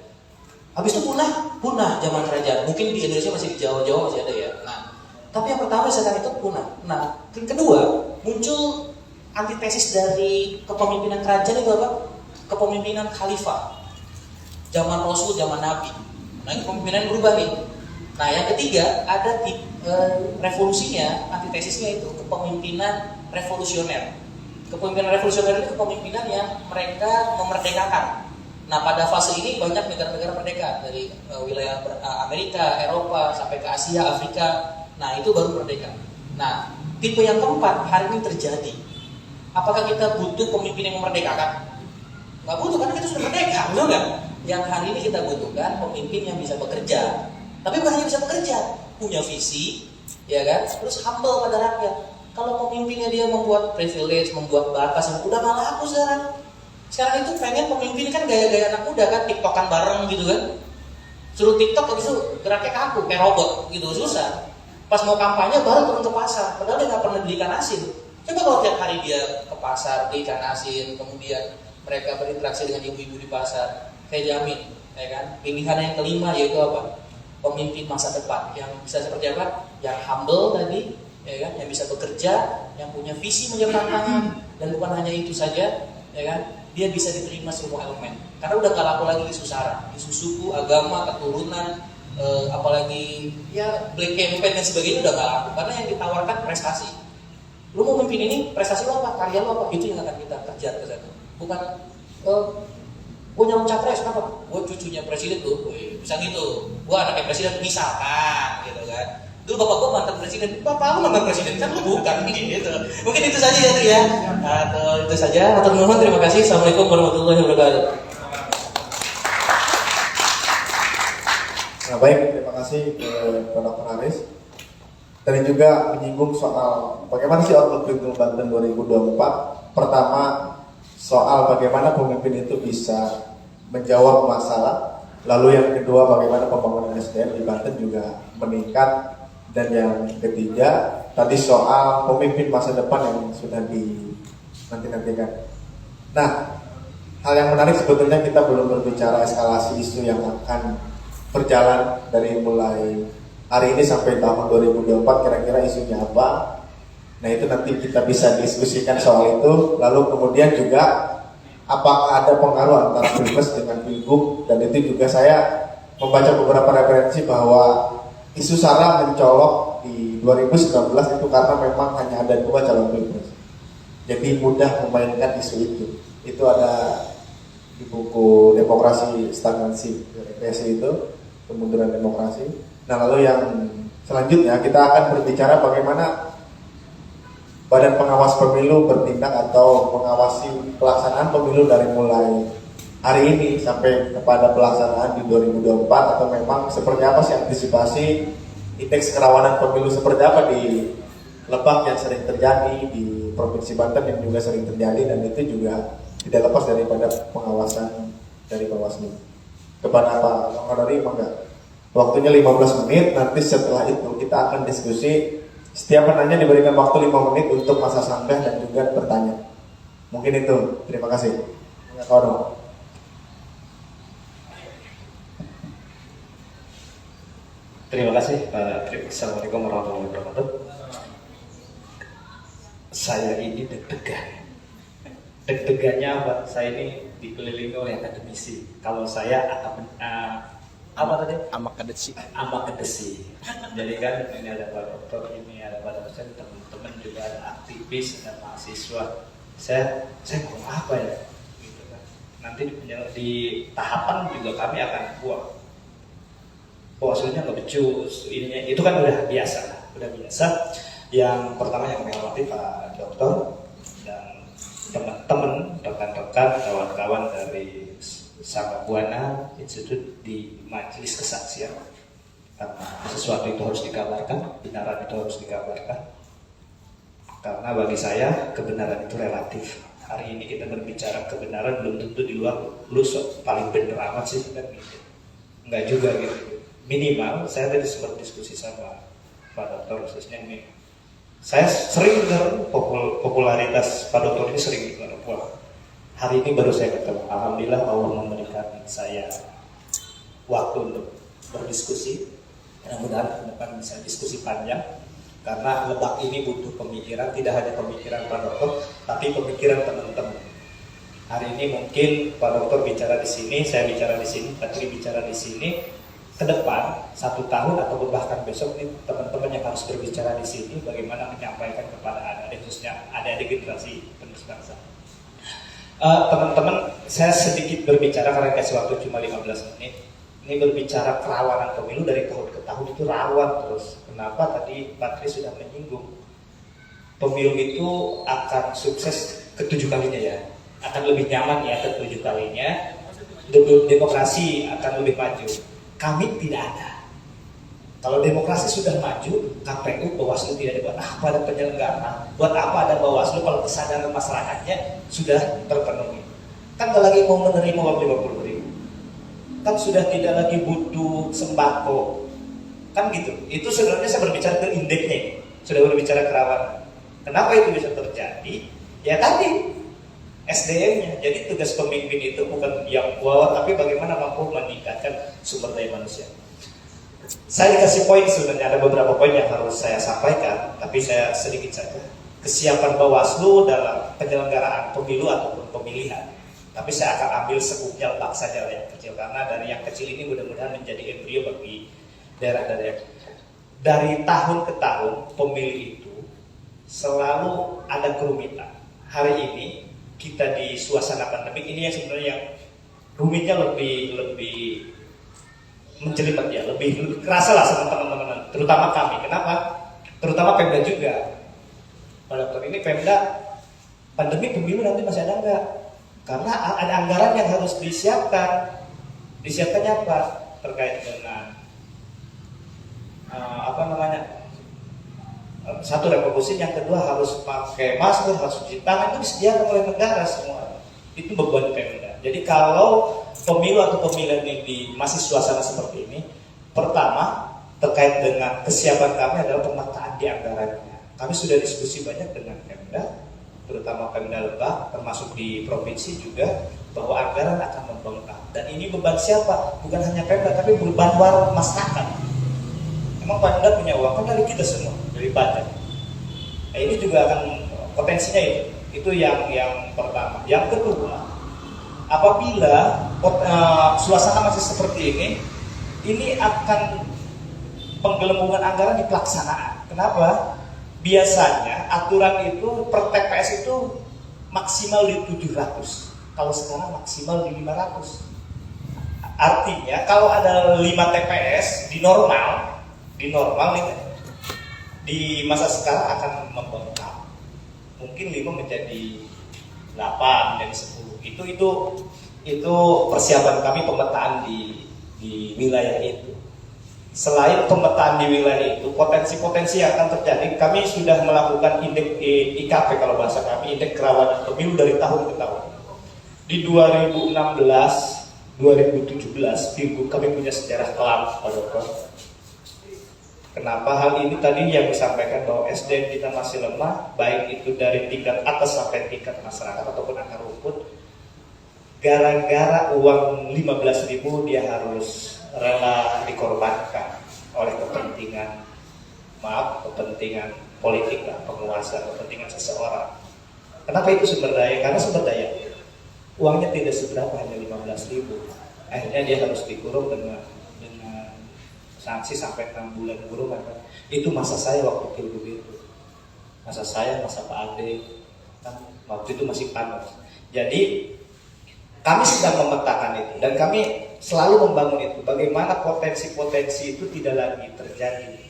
Habis itu punah zaman kerajaan. Mungkin di Indonesia masih di Jawa-Jawa masih ada ya. Nah, tapi yang pertama sekarang itu punah. Nah, yang kedua muncul antitesis dari kepemimpinan kerajaan itu apa? Kepemimpinan khalifah, zaman Rasul, zaman Nabi. Nah, ini kepemimpinan berubah nih. Nah, yang ketiga ada revolusinya, antitesisnya itu kepemimpinan revolusioner. Kepemimpinan revolusioner itu kepemimpinan yang mereka memerdekakan. Nah, pada fase ini banyak negara-negara merdeka dari wilayah Amerika, Eropa sampai ke Asia, Afrika. Nah, itu baru merdeka. Nah, tipe yang keempat hari ini terjadi. Apakah kita butuh pemimpin yang memerdekakan? Nggak butuh, karena kita sudah merdeka, betul nggak? Yang hari ini kita butuhkan pemimpin yang bisa bekerja. Tapi bukan hanya bisa bekerja, punya visi, ya kan? Terus humble pada rakyat. Kalau pemimpinnya dia membuat privilege, membuat batas yang udah nggak laku sekarang. Sekarang itu pengen pemimpin kan gaya-gaya anak muda kan, tiktokan bareng gitu kan. Suruh tiktok habis itu geraknya kaku, kayak robot gitu, susah. Pas mau kampanye baru turun ke pasar, padahal dia nggak pernah beli ikan asin. Coba kalau tiap hari dia ke pasar, beli ikan asin, kemudian mereka berinteraksi dengan ibu-ibu di pasar, saya jamin, ya kan? Pilihan yang kelima yaitu apa? Pemimpin masa depan yang bisa seperti apa? Yang humble tadi, ya kan? Yang bisa bekerja, yang punya visi menjadi tantangan, dan bukan hanya itu saja, ya kan? Dia bisa diterima semua elemen. Karena udah gak laku lagi isu sara, isu suku, agama, keturunan, apalagi ya black campaign dan sebagainya udah gak laku. Karena yang ditawarkan prestasi. Lu mau memimpin ini, prestasi lo apa? Karya lo apa? Itu yang akan kita kejar ke sana. Bukan gue nyalon capres kenapa? Gue cucunya presiden tuh, bisa gitu. Gue anaknya presiden misalkan, gitu kan. Dulu bapak gue mantan presiden, bapak lu mantan presiden kan lu bukan gitu. Mungkin itu saja ya, ya. Atau itu saja. Atur nuhun, terima kasih. Assalamualaikum warahmatullahi wabarakatuh. Nah, baik, terima kasih Dr. Haris. Tadi juga menyinggung soal bagaimana sih outlook Pilgub Banten 2024. Pertama, soal bagaimana pemimpin itu bisa menjawab masalah. Lalu yang kedua, bagaimana pembangunan SDM di Banten juga meningkat. Dan yang ketiga, tadi soal pemimpin masa depan yang sudah dinanti-nantikan. Nah, hal yang menarik sebetulnya kita belum berbicara eskalasi isu yang akan berjalan dari mulai hari ini sampai tahun 2024, kira-kira isunya apa. Nah, itu nanti kita bisa diskusikan soal itu. Lalu kemudian juga apakah ada pengaruh antara Pilpres dengan Pilgub. Dan itu juga saya membaca beberapa referensi bahwa isu sara mencolok di 2019 itu karena memang hanya ada 2 calon pilpres. Jadi mudah memainkan isu itu. Itu ada di buku Demokrasi Stagnansi, regresi itu, kemunduran demokrasi. Nah lalu yang selanjutnya kita akan berbicara bagaimana Badan Pengawas Pemilu bertindak atau mengawasi pelaksanaan pemilu dari mulai hari ini sampai kepada pelaksanaan di 2024, atau memang seperti apa sih antisipasi indeks kerawanan pemilu seperti apa di Lebak yang sering terjadi, di Provinsi Banten yang juga sering terjadi, dan itu juga tidak lepas daripada pengawasan dari Bawaslu. Kepada Pak Honorari, maka waktunya 15 menit, nanti setelah itu kita akan diskusi. Setiap penanya diberikan waktu 5 menit untuk masa sanggah dan juga bertanya. Mungkin itu, terima kasih. Kawan. Terima kasih Pak Trik. Assalamualaikum warahmatullahi wabarakatuh. Saya ini deg-degan. Deg-degannya apa? Saya ini dikelilingi oleh akademisi. Kalau saya apa tadi? Amakadesi. Jadi kan ini ada Pak Dokter, ini ada Pak dosen, teman-teman juga ada aktivis, ada mahasiswa. Saya kurang apa ya? Gitu kan. Nanti di tahapan juga kami akan buang. Bawaslunya nggak becus, ininya itu kan udah biasa. Yang pertama yang kami hormati Pak Dokter dan teman-teman, rekan-rekan, kawan-kawan dari Sangga Buana Institut di Majelis Kesaksian. Karena sesuatu itu harus dikabarkan, kebenaran itu harus dikabarkan. Karena bagi saya kebenaran itu relatif. Hari ini kita berbicara kebenaran, belum tentu di luar lu paling benar amat sih kan gitu. Enggak juga gitu. Minimal saya tadi sempat diskusi sama Pak Dokter khususnya ini. Saya sering dengar popularitas Pak Dokter ini sering dengar. Wah, hari ini baru saya ketemu. Alhamdulillah Allah memberikan saya waktu untuk berdiskusi. Mudah-mudahan ke depan bisa diskusi panjang. Karena Lebak ini butuh pemikiran, tidak hanya pemikiran Pak Dokter, tapi pemikiran teman-teman. Hari ini mungkin Pak Dokter bicara di sini, saya bicara di sini, Pak Tri bicara di sini. Ke depan 1 tahun atau bahkan besok ini teman-teman yang harus berbicara di sini bagaimana menyampaikan kepada adik-adik, khususnya adik-adik generasi penerus bangsa. Teman-teman, saya sedikit berbicara karena kasih waktu cuma 15 menit. Ini berbicara kerawanan pemilu dari tahun ke tahun itu rawan terus. Kenapa? Tadi Pak Tri sudah menyinggung. Pemilu itu akan sukses ke-7 kalinya ya. Akan lebih nyaman ya ke-7 kalinya. Demokrasi akan lebih maju. Kami tidak ada. Kalau demokrasi sudah maju, KPU, Bawaslu tidak dibuat. Apa ada penyelenggara? Buat apa ada Bawaslu kalau kesadaran masyarakatnya sudah terpenuhi? Kan nggak lagi mau menerima uang 50.000. Kan sudah tidak lagi butuh sembako. Kan gitu. Itu sebenarnya saya berbicara ke indeksnya. Sudah berbicara kerawanan. Kenapa itu bisa terjadi? Ya tadi SDM-nya. Jadi tugas pemimpin itu bukan yang bawa, tapi bagaimana mampu meningkatkan sumber daya manusia. Saya dikasih poin sebenarnya, ada beberapa poin yang harus saya sampaikan, tapi saya sedikit saja. Kesiapan Bawaslu dalam penyelenggaraan pemilu ataupun pemilihan. Tapi saya akan ambil sekupnya Lebak saja yang kecil, karena dari yang kecil ini mudah-mudahan menjadi embrio bagi daerah-daerah. Dari tahun ke tahun pemilu itu selalu ada kerumitan. Hari ini kita di suasana pandemik ini yang sebenarnya yang rumitnya lebih menjelimet ya, lebih kerasa lah sama teman-teman, terutama kami. Kenapa? Terutama Pemda juga. Pada tahun ini Pemda pandemi pemilu nanti masih ada enggak? Karena ada anggaran yang harus disiapkan. Disiapkannya apa? Terkait dengan satu reproduksi, yang kedua harus pakai masker, harus cuci tangan, itu disediakan oleh negara semua. Itu beban Pemda. Jadi kalau pemilu atau pemilihan ini masih suasana seperti ini, pertama terkait dengan kesiapan kami adalah pemetaan di anggarannya. Kami sudah diskusi banyak dengan Pemda, terutama Pemda Lebak, termasuk di provinsi juga, bahwa anggaran akan membengkak. Dan ini beban siapa? Bukan hanya Pemda, tapi beban warga masyarakat. Memang Pemda punya uang kan dari kita semua, dari pajak. Nah, ini juga akan potensinya itu yang pertama. Yang kedua, apabila suasana masih seperti ini akan penggelembungan anggaran di pelaksanaan. Kenapa? Biasanya aturan itu per TPS itu maksimal di 700. Kalau sekarang maksimal di 500. Artinya kalau ada 5 TPS di normal nih, di masa sekarang akan membengkak. Mungkin 5 menjadi 8 dan 10. Itu persiapan kami pemetaan di wilayah itu. Selain pemetaan di wilayah itu, potensi-potensi yang akan terjadi, kami sudah melakukan indeks IKP kalau bahasa kami, indeks kerawanan pemilu dari tahun ke tahun. Di 2016, 2017, Pilgub kami punya sejarah kelam, Pak Dokter. Kenapa hal ini tadi yang disampaikan bahwa SDM kita masih lemah, baik itu dari tingkat atas sampai tingkat masyarakat ataupun akar rumput. Gara-gara uang 15.000 dia harus rela dikorbankan oleh kepentingan politik lah, penguasa, kepentingan seseorang. Kenapa itu sumber daya? Karena sumber daya uangnya tidak seberapa, hanya 15.000. Akhirnya dia harus dikurung dengan sanksi sampai 6 bulan kurungan. Itu masa saya waktu Pilgub itu. Masa saya, masa Pak Ade, kan waktu itu masih panas. Jadi kami sedang memetakan itu dan kami selalu membangun itu. Bagaimana potensi-potensi itu tidak lagi terjadi.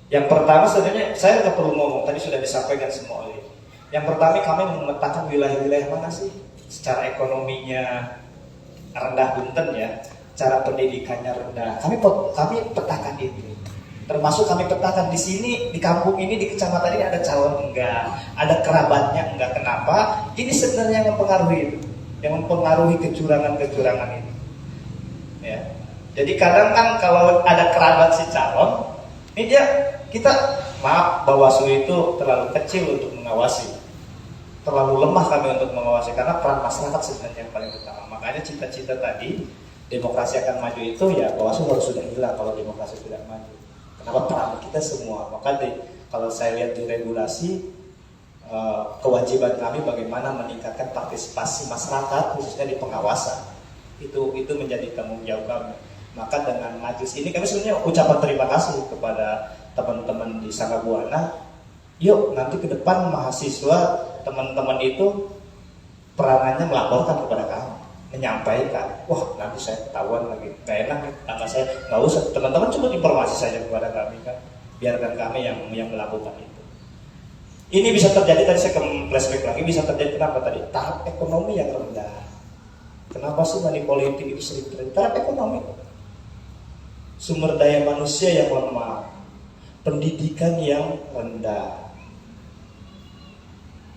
Yang pertama sebenarnya saya nggak perlu ngomong, tadi sudah disampaikan semua oleh. Yang pertama kami memetakan wilayah-wilayah mana sih secara ekonominya rendah punten ya, cara pendidikannya rendah. Kami petakan itu. Termasuk kami petakan di sini, di kampung ini, di kecamatan ini ada calon enggak, ada kerabatnya enggak. Kenapa? Ini sebenarnya yang mempengaruhi itu. Yang mempengaruhi kecurangan-kecurangan ini. Ya. Jadi kadang kan kalau ada kerabat si calon, ini kita maaf Bawaslu itu terlalu kecil untuk mengawasi, terlalu lemah kami untuk mengawasi karena peran masyarakat sebenarnya yang paling utama. Makanya cita-cita tadi demokrasi akan maju itu ya Bawaslu harus sudah hilang kalau demokrasi tidak maju. Kenapa peran kita semua? Maka kalau saya lihat di regulasi kewajiban kami bagaimana meningkatkan partisipasi masyarakat khususnya di pengawasan itu menjadi tanggung jawab kami. Maka dengan majlis ini kami sebenarnya ucapan terima kasih kepada teman-teman di Sangga Buana. Yuk nanti ke depan mahasiswa teman-teman itu peranannya melaporkan kepada kami, menyampaikan. Wah nanti saya ketahuan lagi nggak enak nih tangga saya, nggak usah, teman-teman cuma informasi saja kepada kami kan, biarkan kami yang melakukan itu. Ini bisa terjadi, tadi saya flashback lagi, bisa terjadi kenapa tadi? Tahap ekonomi yang rendah. Kenapa sih money politik itu sering terjadi? Tahap ekonomi. Sumber daya manusia yang lemah. Pendidikan yang rendah.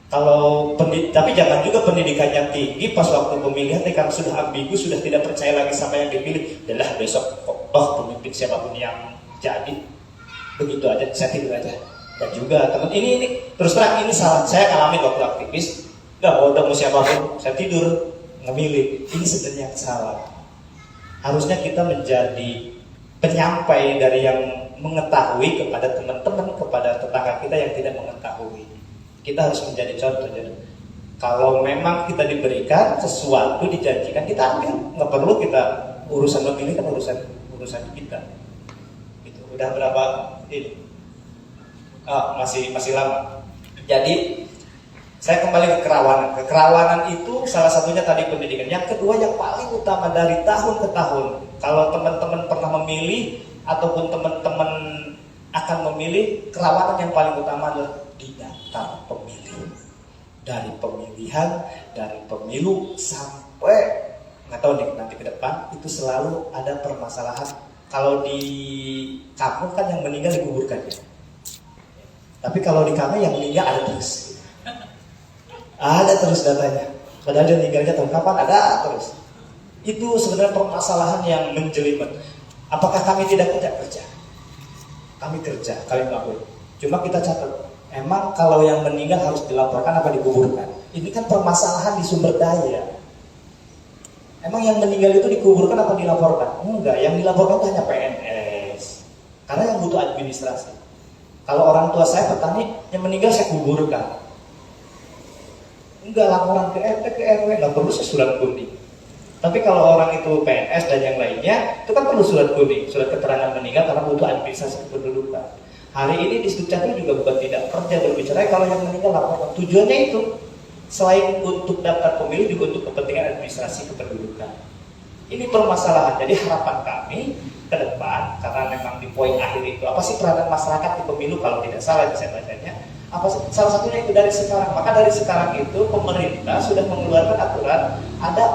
Tapi jangan juga pendidikannya tinggi pas waktu pemilihan karena sudah ambigu, sudah tidak percaya lagi sama yang dipilih. Adalah besok pemimpin siapapun yang jadi. Begitu aja, saya tidur aja. Dan juga teman ini terus terang ini salah saya alami waktu aktivis, nggak mau siapapun saya tidur ngemilih. Ini sebenarnya yang salah. Harusnya kita menjadi penyampai dari yang mengetahui kepada teman-teman, kepada tetangga kita yang tidak mengetahui. Kita harus menjadi contoh. Jadi, kalau memang kita diberikan sesuatu dijanjikan kita ambil, nggak perlu kita urusan memilih kan urusan kita. Itu udah berapa ini? Masih lama. Jadi saya kembali ke kerawanan. Kerawanan itu salah satunya tadi pendidikan. Yang kedua yang paling utama dari tahun ke tahun. Kalau teman-teman pernah memilih ataupun teman-teman akan memilih, kerawanan yang paling utama adalah di daftar pemilih. Dari pemilihan, dari pemilu sampai nggak tahu nih nanti ke depan itu selalu ada permasalahan. Kalau di kampung kan yang meninggal dikuburkan ya. Tapi kalau di kami yang meninggal ada terus. Ada terus datanya. Padahal dia meninggalnya tahun kapan? Ada terus. Itu sebenarnya permasalahan yang menjelimet. Apakah kami tidak kerja? Kami kerja, kami melakukan. Cuma kita catat, emang kalau yang meninggal harus dilaporkan apa dikuburkan? Ini kan permasalahan di sumber daya. Emang yang meninggal itu dikuburkan apa dilaporkan? Enggak, yang dilaporkan itu hanya PNS. Karena yang butuh administrasi. Kalau orang tua saya petani, yang meninggal saya kuburkan. Enggak laporan ke RT, ke RW, nggak perlu surat kuning. Tapi kalau orang itu PNS dan yang lainnya, itu kan perlu surat kuning, surat keterangan meninggal karena butuh administrasi kependudukan. Hari ini di Dukcapil juga bukan tidak kerja berbicara kalau yang meninggal laporkan. Tujuannya itu selain untuk daftar pemilih juga untuk kepentingan administrasi kependudukan. Ini permasalahan. Jadi harapan kami ke depan, karena memang di poin akhir itu apa sih peranan masyarakat di pemilu kalau tidak salah saya bacanya, apa sih salah satunya itu dari sekarang. Maka dari sekarang itu pemerintah sudah mengeluarkan aturan ada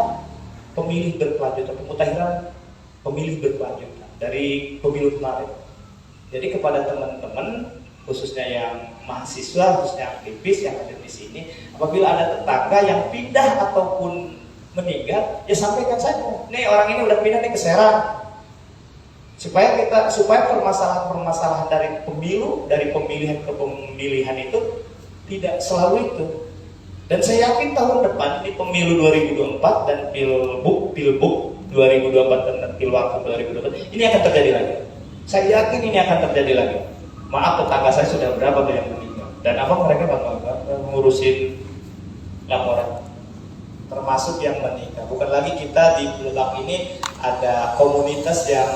pemilih berkelanjutan, pemutahiran pemilih berkelanjutan dari pemilu kemarin. Jadi kepada teman-teman khususnya yang mahasiswa, khususnya aktivis yang ada di sini, apabila ada tetangga yang pindah ataupun meninggal, ya sampaikan saja. Nih orang ini udah pindah nih ke Serang. Supaya permasalahan-permasalahan dari pemilu, dari pemilihan ke pemilihan itu tidak selalu itu. Dan saya yakin tahun depan di pemilu 2024 dan pilbuk 2024 dan pilwakil 2024 ini akan terjadi lagi. Saya yakin ini akan terjadi lagi. Maaf tetangga saya sudah berapa tuh yang meninggal. Dan apa mereka bakal ngurusin laporan. Termasuk yang menikah. Bukan lagi kita di Lebak ini ada komunitas yang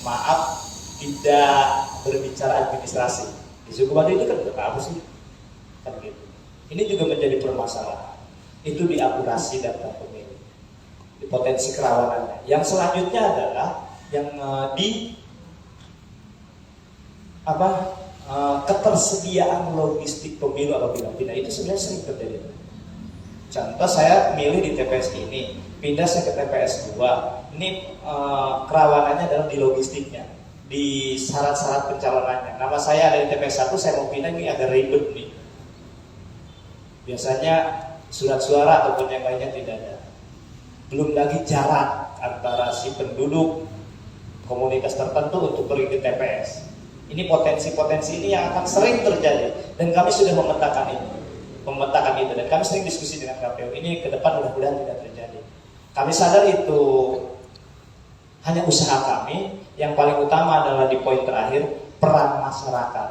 maaf tidak berbicara administrasi. Di suku Baduy itu kan apa sih? Kan gitu. Ini juga menjadi permasalahan. Itu di akurasi data pemilih, di potensi kerawanannya. Yang selanjutnya adalah yang ketersediaan logistik pemilu apabila pindah itu sebenarnya sering terjadi. Contoh saya milih di TPS ini, pindah saya ke TPS 2. Ini kerawanannya adalah di logistiknya, di syarat-syarat pencalonannya. Nama saya ada di TPS 1, saya mau pindah ini agak ribet nih. Biasanya surat suara ataupun yang lainnya tidak ada. Belum lagi jarak antara si penduduk komunitas tertentu untuk pergi ke TPS. Ini potensi-potensi ini yang akan sering terjadi dan kami sudah memetakan itu dan kami sering diskusi dengan KPU. Ini ke depan mudah-mudahan tidak terjadi. Kami sadar itu hanya usaha kami. Yang paling utama adalah di poin terakhir, peran masyarakat.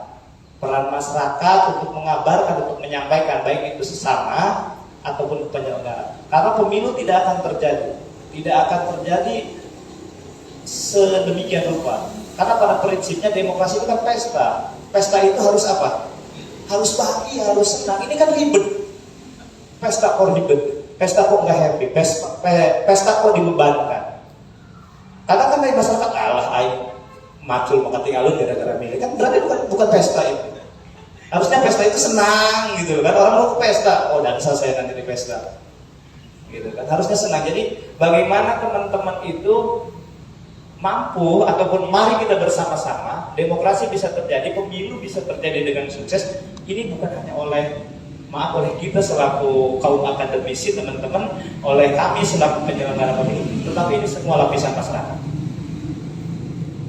Peran masyarakat untuk mengabarkan, untuk menyampaikan baik itu sesama ataupun penyelenggara. Karena pemilu tidak akan terjadi sedemikian rupa. Karena pada prinsipnya demokrasi itu kan pesta. Pesta itu harus apa? Harus bahagia, harus senang. Ini kan ribet. Pesta kok ribet. Pesta kok nggak happy. Pesta kok dibebankan. Karena kan dari masyarakat macul makati alun gara-gara milih. Kan berarti bukan pesta itu. Harusnya pesta itu senang gitu kan. Orang mau ke pesta. Oh, dan saya nanti di pesta. Gitu kan. Harusnya senang. Jadi bagaimana teman-teman itu mampu ataupun mari kita bersama-sama demokrasi bisa terjadi, pemilu bisa terjadi dengan sukses. Ini bukan hanya oleh kita selaku kaum akademisi teman-teman, oleh kami selaku penyelenggara pemilu, tetapi ini semua lapisan masyarakat.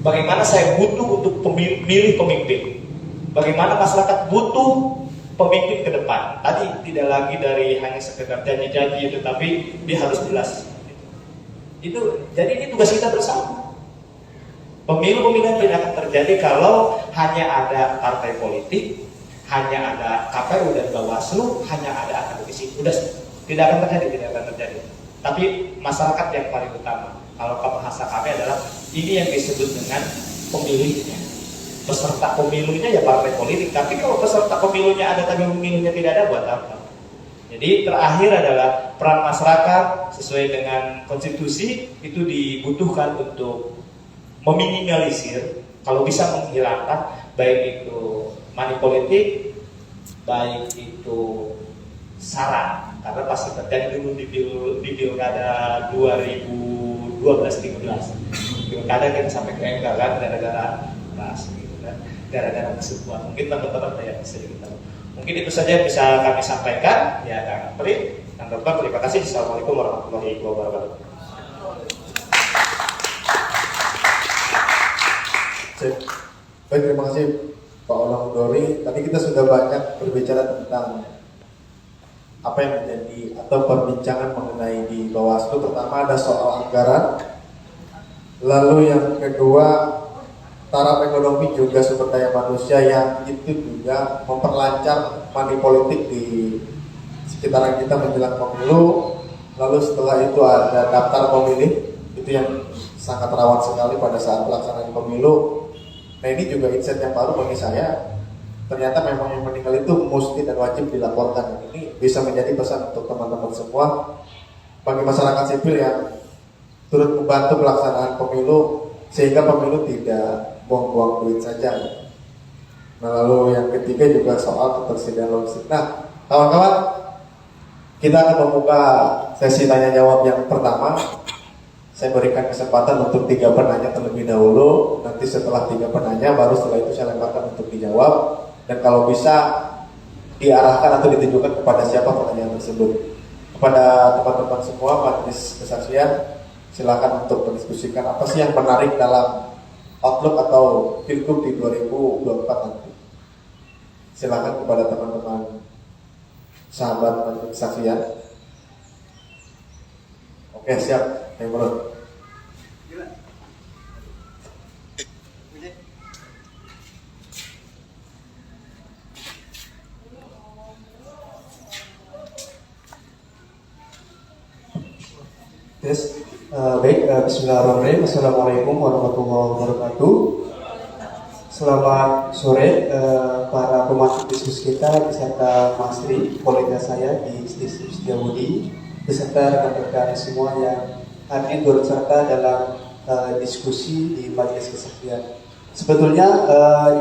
Bagaimana saya butuh untuk memilih pemimpin, bagaimana masyarakat butuh pemimpin ke depan. Tadi tidak lagi dari hanya sekedar janji-janji, tetapi dia harus jelas. Itu jadi ini tugas kita bersama. Pemilu-pemilihan tidak akan terjadi kalau hanya ada partai politik, hanya ada KPU dan Bawaslu, hanya ada akademisi. Udah tidak akan terjadi. Tapi masyarakat yang paling utama. Kalau bahasa kami adalah ini yang disebut dengan pemilihnya. Peserta pemilunya ya partai politik. Tapi kalau peserta pemilunya ada tapi pemilunya tidak ada, buat apa? Jadi terakhir adalah peran masyarakat sesuai dengan konstitusi itu dibutuhkan untuk meminimalisir, kalau bisa menghilangkan baik itu money politik, baik itu sara, karena pasti terjadi dulu di pilkada 2012-13. Pilkada kita sampai ke MK kan gara-gara ras gitu kan, gara-gara kesukuan. Mungkin teman-teman yang bisa kita. Mungkin itu saja yang bisa kami sampaikan. Ya, Kang Pri, Kang Dokter, terima kasih. Assalamualaikum warahmatullahi wabarakatuh. Baik, terima kasih Pak Olang Dori. Tadi kita sudah banyak berbicara tentang apa yang menjadi atau perbincangan mengenai di Bawaslu. Pertama ada soal anggaran, lalu yang kedua taraf ekonomi juga sumber daya manusia yang itu juga memperlancar money politik di sekitaran kita menjelang pemilu. Lalu setelah itu ada daftar pemilih, itu yang sangat rawan sekali pada saat pelaksanaan pemilu. Nah ini juga insight yang baru bagi saya. Ternyata memang yang meninggal itu mesti dan wajib dilaporkan. Ini bisa menjadi pesan untuk teman-teman semua, bagi masyarakat sipil yang turut membantu pelaksanaan pemilu, sehingga pemilu tidak buang-buang duit saja. Nah lalu yang ketiga juga soal ketersediaan logistik. Nah kawan-kawan, kita akan membuka sesi tanya jawab yang pertama. Saya berikan kesempatan untuk 3 penanya terlebih dahulu. Nanti setelah 3 penanya, baru setelah itu saya lemparkan untuk dijawab. Dan kalau bisa diarahkan atau ditujukan kepada siapa pertanyaan tersebut. Kepada teman-teman semua majelis kesaksian, silakan untuk mendiskusikan apa sih yang menarik dalam outlook atau pilgub di 2024 nanti. Silakan kepada teman-teman sahabat majelis kesaksian. Oke, siap. Yang menurut. Yes. Baik, bismillahirrahmanirrahim. Assalamualaikum warahmatullahi wabarakatuh. Selamat sore para pemateri diskusi kita beserta Mas Tri, kolega saya di Institut Setiabudi, beserta rekan-rekan semua yang hari ini turut serta dalam diskusi di majelis kesaksian. Sebetulnya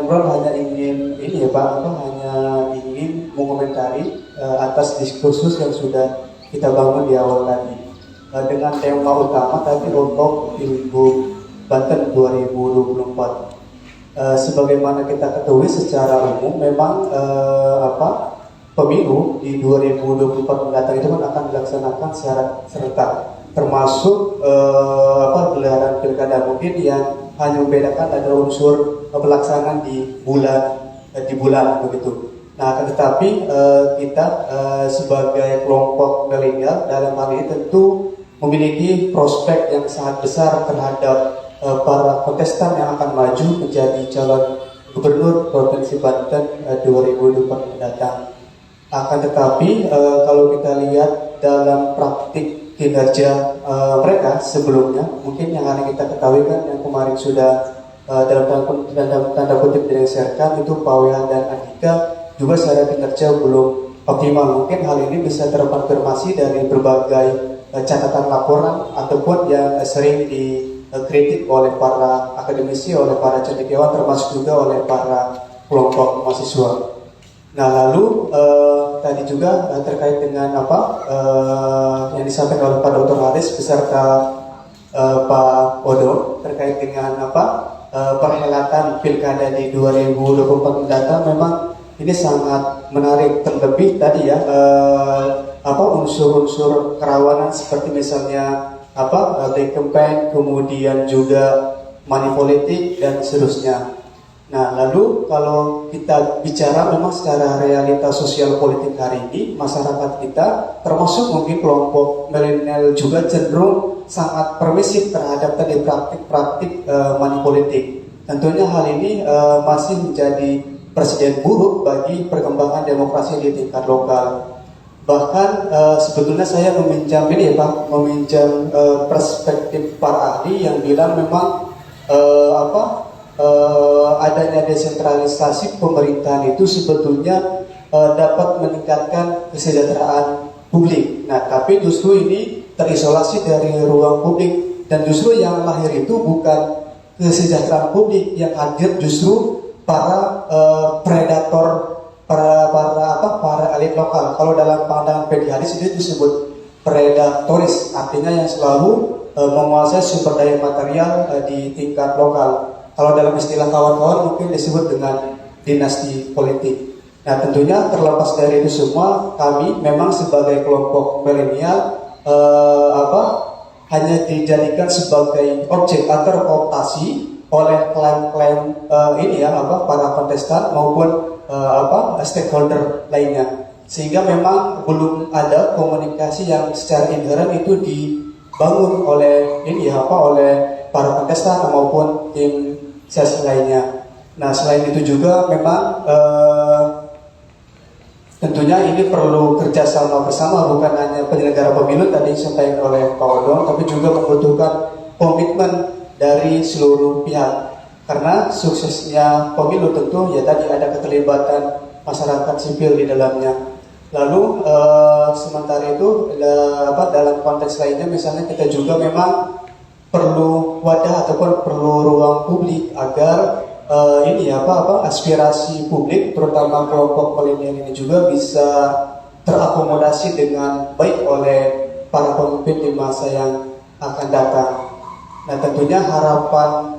Imron hanya ingin ini ya Pak, hanya ingin mengomentari atas diskursus yang sudah kita bangun di awal tadi. Dengan tema utama tadi untuk Pilgub Banten 2024. Sebagaimana kita ketahui secara umum memang pemilu di 2024 mendatang itu kan akan dilaksanakan secara serentak, termasuk gelaran pilkada. Mungkin yang hanya membedakan ada unsur pelaksanaan di bulan begitu. Nah, tetapi kita sebagai kelompok milenial dalam hal ini tentu memiliki prospek yang sangat besar terhadap para kontestan yang akan maju menjadi calon gubernur Provinsi Banten 2024 mendatang. Akan tetapi kalau kita lihat dalam praktik kinerja mereka sebelumnya, mungkin yang hari kita ketahui kan yang kemarin sudah dalam tanda kutip dilengsarkan itu Pak Wehan dan Andika juga secara kinerja belum optimal. Mungkin hal ini bisa terkonfirmasi dari berbagai catatan laporan ataupun yang sering dikritik oleh para akademisi, oleh para cendekiawan, termasuk juga oleh para kelompok mahasiswa. Nah lalu tadi juga terkait dengan yang disampaikan oleh Pak Dr. Haris beserta Pak Odo terkait dengan perhelatan pilkada di 2024 mendatang, memang ini sangat menarik, terlebih tadi ya unsur-unsur kerawanan seperti misalnya black campaign, kemudian juga money politik dan seterusnya. Nah, lalu kalau kita bicara memang secara realitas sosial politik hari ini, masyarakat kita termasuk mungkin kelompok milenial juga cenderung sangat permisif terhadap tadi praktik-praktik money politik. Tentunya hal ini masih menjadi presiden buruk bagi perkembangan demokrasi di tingkat lokal. Bahkan sebetulnya saya meminjam perspektif para ahli yang bilang memang adanya desentralisasi pemerintahan itu sebetulnya dapat meningkatkan kesejahteraan publik. Nah, tapi justru ini terisolasi dari ruang publik, dan justru yang lahir itu bukan kesejahteraan publik, yang hadir justru para predator, para elit lokal. Kalau dalam pandangan PD Hadis itu disebut predatoris, artinya yang selalu menguasai sumber daya material di tingkat lokal. Kalau dalam istilah kawan-kawan mungkin disebut dengan dinasti politik. Nah, tentunya terlepas dari itu semua, kami memang sebagai kelompok milenial hanya dijadikan sebagai objek atau terkooptasi oleh klaim-klaim para kontestan maupun stakeholder lainnya, sehingga memang belum ada komunikasi yang secara inherent itu dibangun oleh oleh para kontestan maupun tim ses lainnya. Nah, selain itu juga memang tentunya ini perlu kerjasama bersama, bukan hanya penyelenggara pemilu tadi disampaikan oleh Pak Odong, tapi juga membutuhkan komitmen dari seluruh pihak. Karena suksesnya pemilu tentu ya tadi ada keterlibatan masyarakat sipil di dalamnya. Lalu sementara itu dalam konteks lainnya misalnya kita juga memang perlu wadah ataupun perlu ruang publik agar aspirasi publik terutama kelompok milenial ini juga bisa terakomodasi dengan baik oleh para pemimpin di masa yang akan datang. Nah tentunya harapan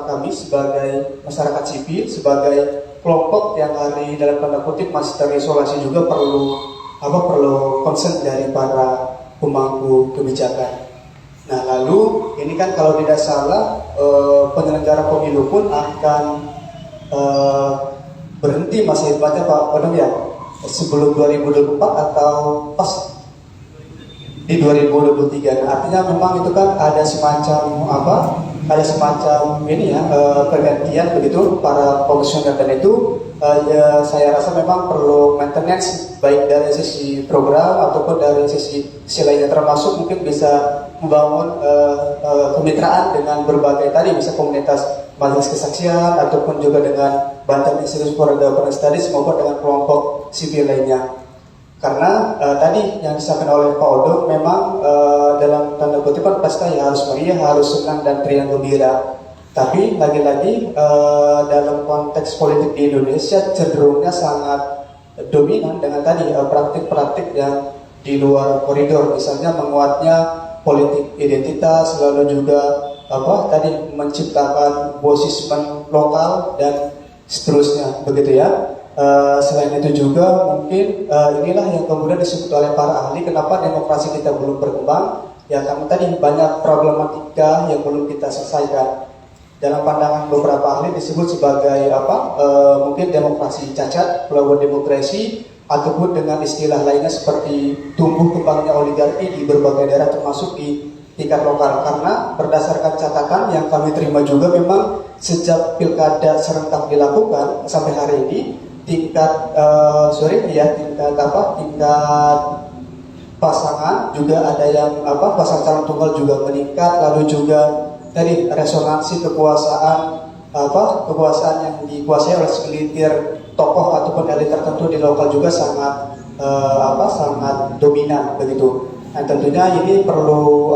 kami sebagai masyarakat sipil, sebagai kelompok yang hari dalam tanda kutip masih terisolasi juga perlu concern dari para pemangku kebijakan. Nah lalu ini kan kalau tidak salah penyelenggara pemilu pun akan berhenti masa jabatan Pak Odong ya sebelum 2024 atau pas di 2023. Nah, artinya memang itu kan ada semacam pergantian begitu para komisioner dan itu saya rasa memang perlu maintenance baik dari sisi program ataupun dari sisi lainnya, termasuk mungkin bisa membangun kemitraan dengan berbagai tadi bisa komunitas majelis kesaksian ataupun juga dengan Banten Institute for Governance Studies maupun dengan kelompok sipil lainnya. Karena tadi yang disampaikan oleh Pak Odong memang dalam tanda kutip pesta ya harus meriah, harus senang dan riang gembira. Tapi lagi-lagi dalam konteks politik di Indonesia cenderungnya sangat dominan dengan tadi praktik-praktik yang di luar koridor, misalnya menguatnya politik identitas, lalu juga menciptakan bosisme lokal dan seterusnya begitu ya. Selain itu juga mungkin inilah yang kemudian disebut oleh para ahli kenapa demokrasi kita belum berkembang ya, karena tadi banyak problematika yang belum kita selesaikan. Dalam pandangan beberapa ahli disebut sebagai mungkin demokrasi cacat, pelawan demokrasi, ataupun dengan istilah lainnya seperti tumbuh kembangnya oligarki di berbagai daerah termasuk di tingkat lokal. Karena berdasarkan catatan yang kami terima juga memang sejak pilkada serentak dilakukan sampai hari ini tingkat pasangan juga ada yang pasangan calon tunggal juga meningkat, lalu juga tadi resonansi kekuasaan yang dikuasai oleh segelintir tokoh ataupun elit tertentu di lokal juga sangat dominan begitu. Nah tentunya ini perlu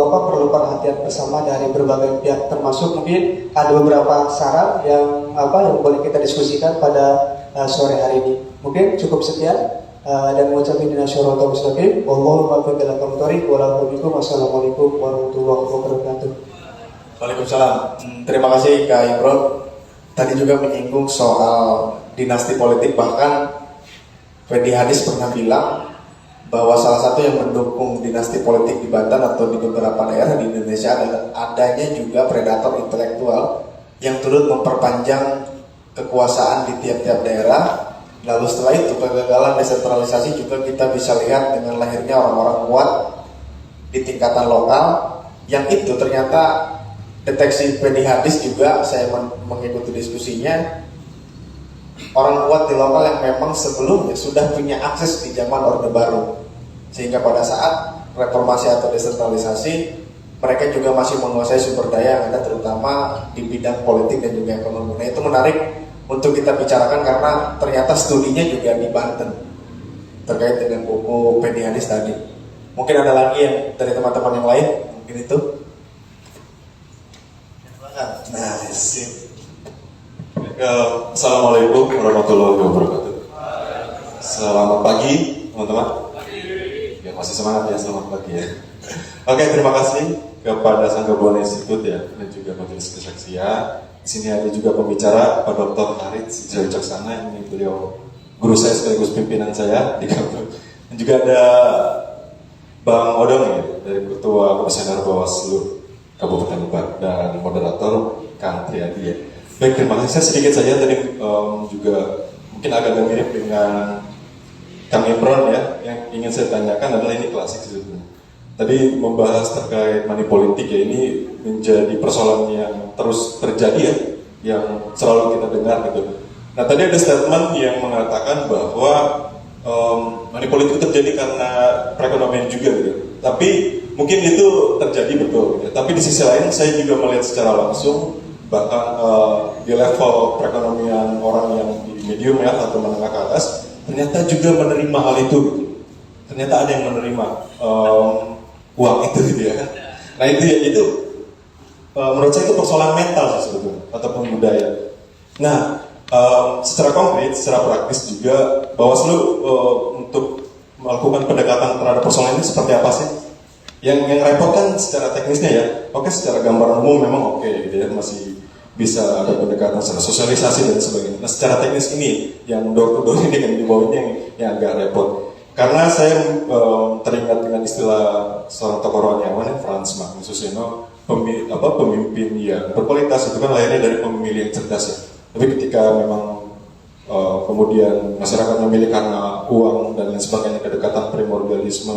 perhatian bersama dari berbagai pihak, termasuk mungkin ada beberapa saran yang boleh kita diskusikan pada sore hari ini. Mungkin cukup sekian dan mengucapkan dinasyaratul mustaqim. Wassalamualaikum warahmatullahi wabarakatuh. Waalaikumsalam. Terima kasih Kak Imron. Tadi juga menyinggung soal dinasti politik, bahkan Fendi Hadis pernah bilang bahwa salah satu yang mendukung dinasti politik di Banten atau di beberapa daerah di Indonesia adalah adanya juga predator intelektual yang turut memperpanjang kekuasaan di tiap-tiap daerah. Lalu setelah itu kegagalan desentralisasi juga kita bisa lihat dengan lahirnya orang-orang kuat di tingkatan lokal, yang itu ternyata deteksi Fendi Hadis juga saya mengikuti diskusinya, orang kuat di lokal yang memang sebelumnya sudah punya akses di zaman Orde Baru, sehingga pada saat reformasi atau desentralisasi mereka juga masih menguasai sumber daya yang ada terutama di bidang politik dan juga ekonomi. Nah, itu menarik untuk kita bicarakan karena ternyata studinya juga di Banten terkait dengan buku Fendi Hadis tadi. Mungkin ada lagi yang dari teman-teman yang lain, mungkin itu. Nah, sip. Assalamualaikum warahmatullahi wabarakatuh. Selamat pagi teman-teman. Ya masih semangat ya, selamat pagi ya. Oke, terima kasih kepada Sangga Buana Institute ya dan juga Majelis Kesaksian. Di sini ada juga pembicara Pak Dr. Harit Wijaksana, ini beliau guru saya sekaligus pimpinan saya di kampus. Dan juga ada Bang Odong ya dari Ketua Komisioner Bawaslu Kabupaten Lebak dan moderator Kang Triadi ya. Baik, terima kasih. Saya sedikit saja tadi juga mungkin agak mirip dengan Kang Imron ya. Yang ingin saya tanyakan adalah ini klasik sebetulnya. Tadi membahas terkait money politik ya, ini menjadi persoalan yang terus terjadi ya, yang selalu kita dengar gitu. Nah tadi ada statement yang mengatakan bahwa money politik terjadi karena perekonomian juga gitu. Tapi mungkin itu terjadi betul. Ya. Tapi di sisi lain saya juga melihat secara langsung bahkan di level perekonomian orang yang di medium ya atau menengah ke atas, ternyata juga menerima hal itu gitu. Ternyata ada yang menerima uang itu gitu ya. Nah itu menurut saya itu persoalan mental sih sebetulnya ataupun budaya. Nah secara konkret, secara praktis juga Bawaslu untuk melakukan pendekatan terhadap persoalan ini seperti apa sih? Yang repot kan secara teknisnya ya. Oke, secara gambaran umum memang oke gitu ya, masih bisa ada pendekatan secara sosialisasi dan sebagainya. Nah secara teknis ini yang door to door ini yang di bawah ini yang agak repot. Karena saya teringat dengan istilah seorang tokoh rohaniawan Frans Magnus Suseno, pemimpin yang berkualitas itu kan lahirnya dari pemilih yang cerdas ya. Tapi ketika memang kemudian masyarakat memilih karena uang dan lain sebagainya, kedekatan primordialisme,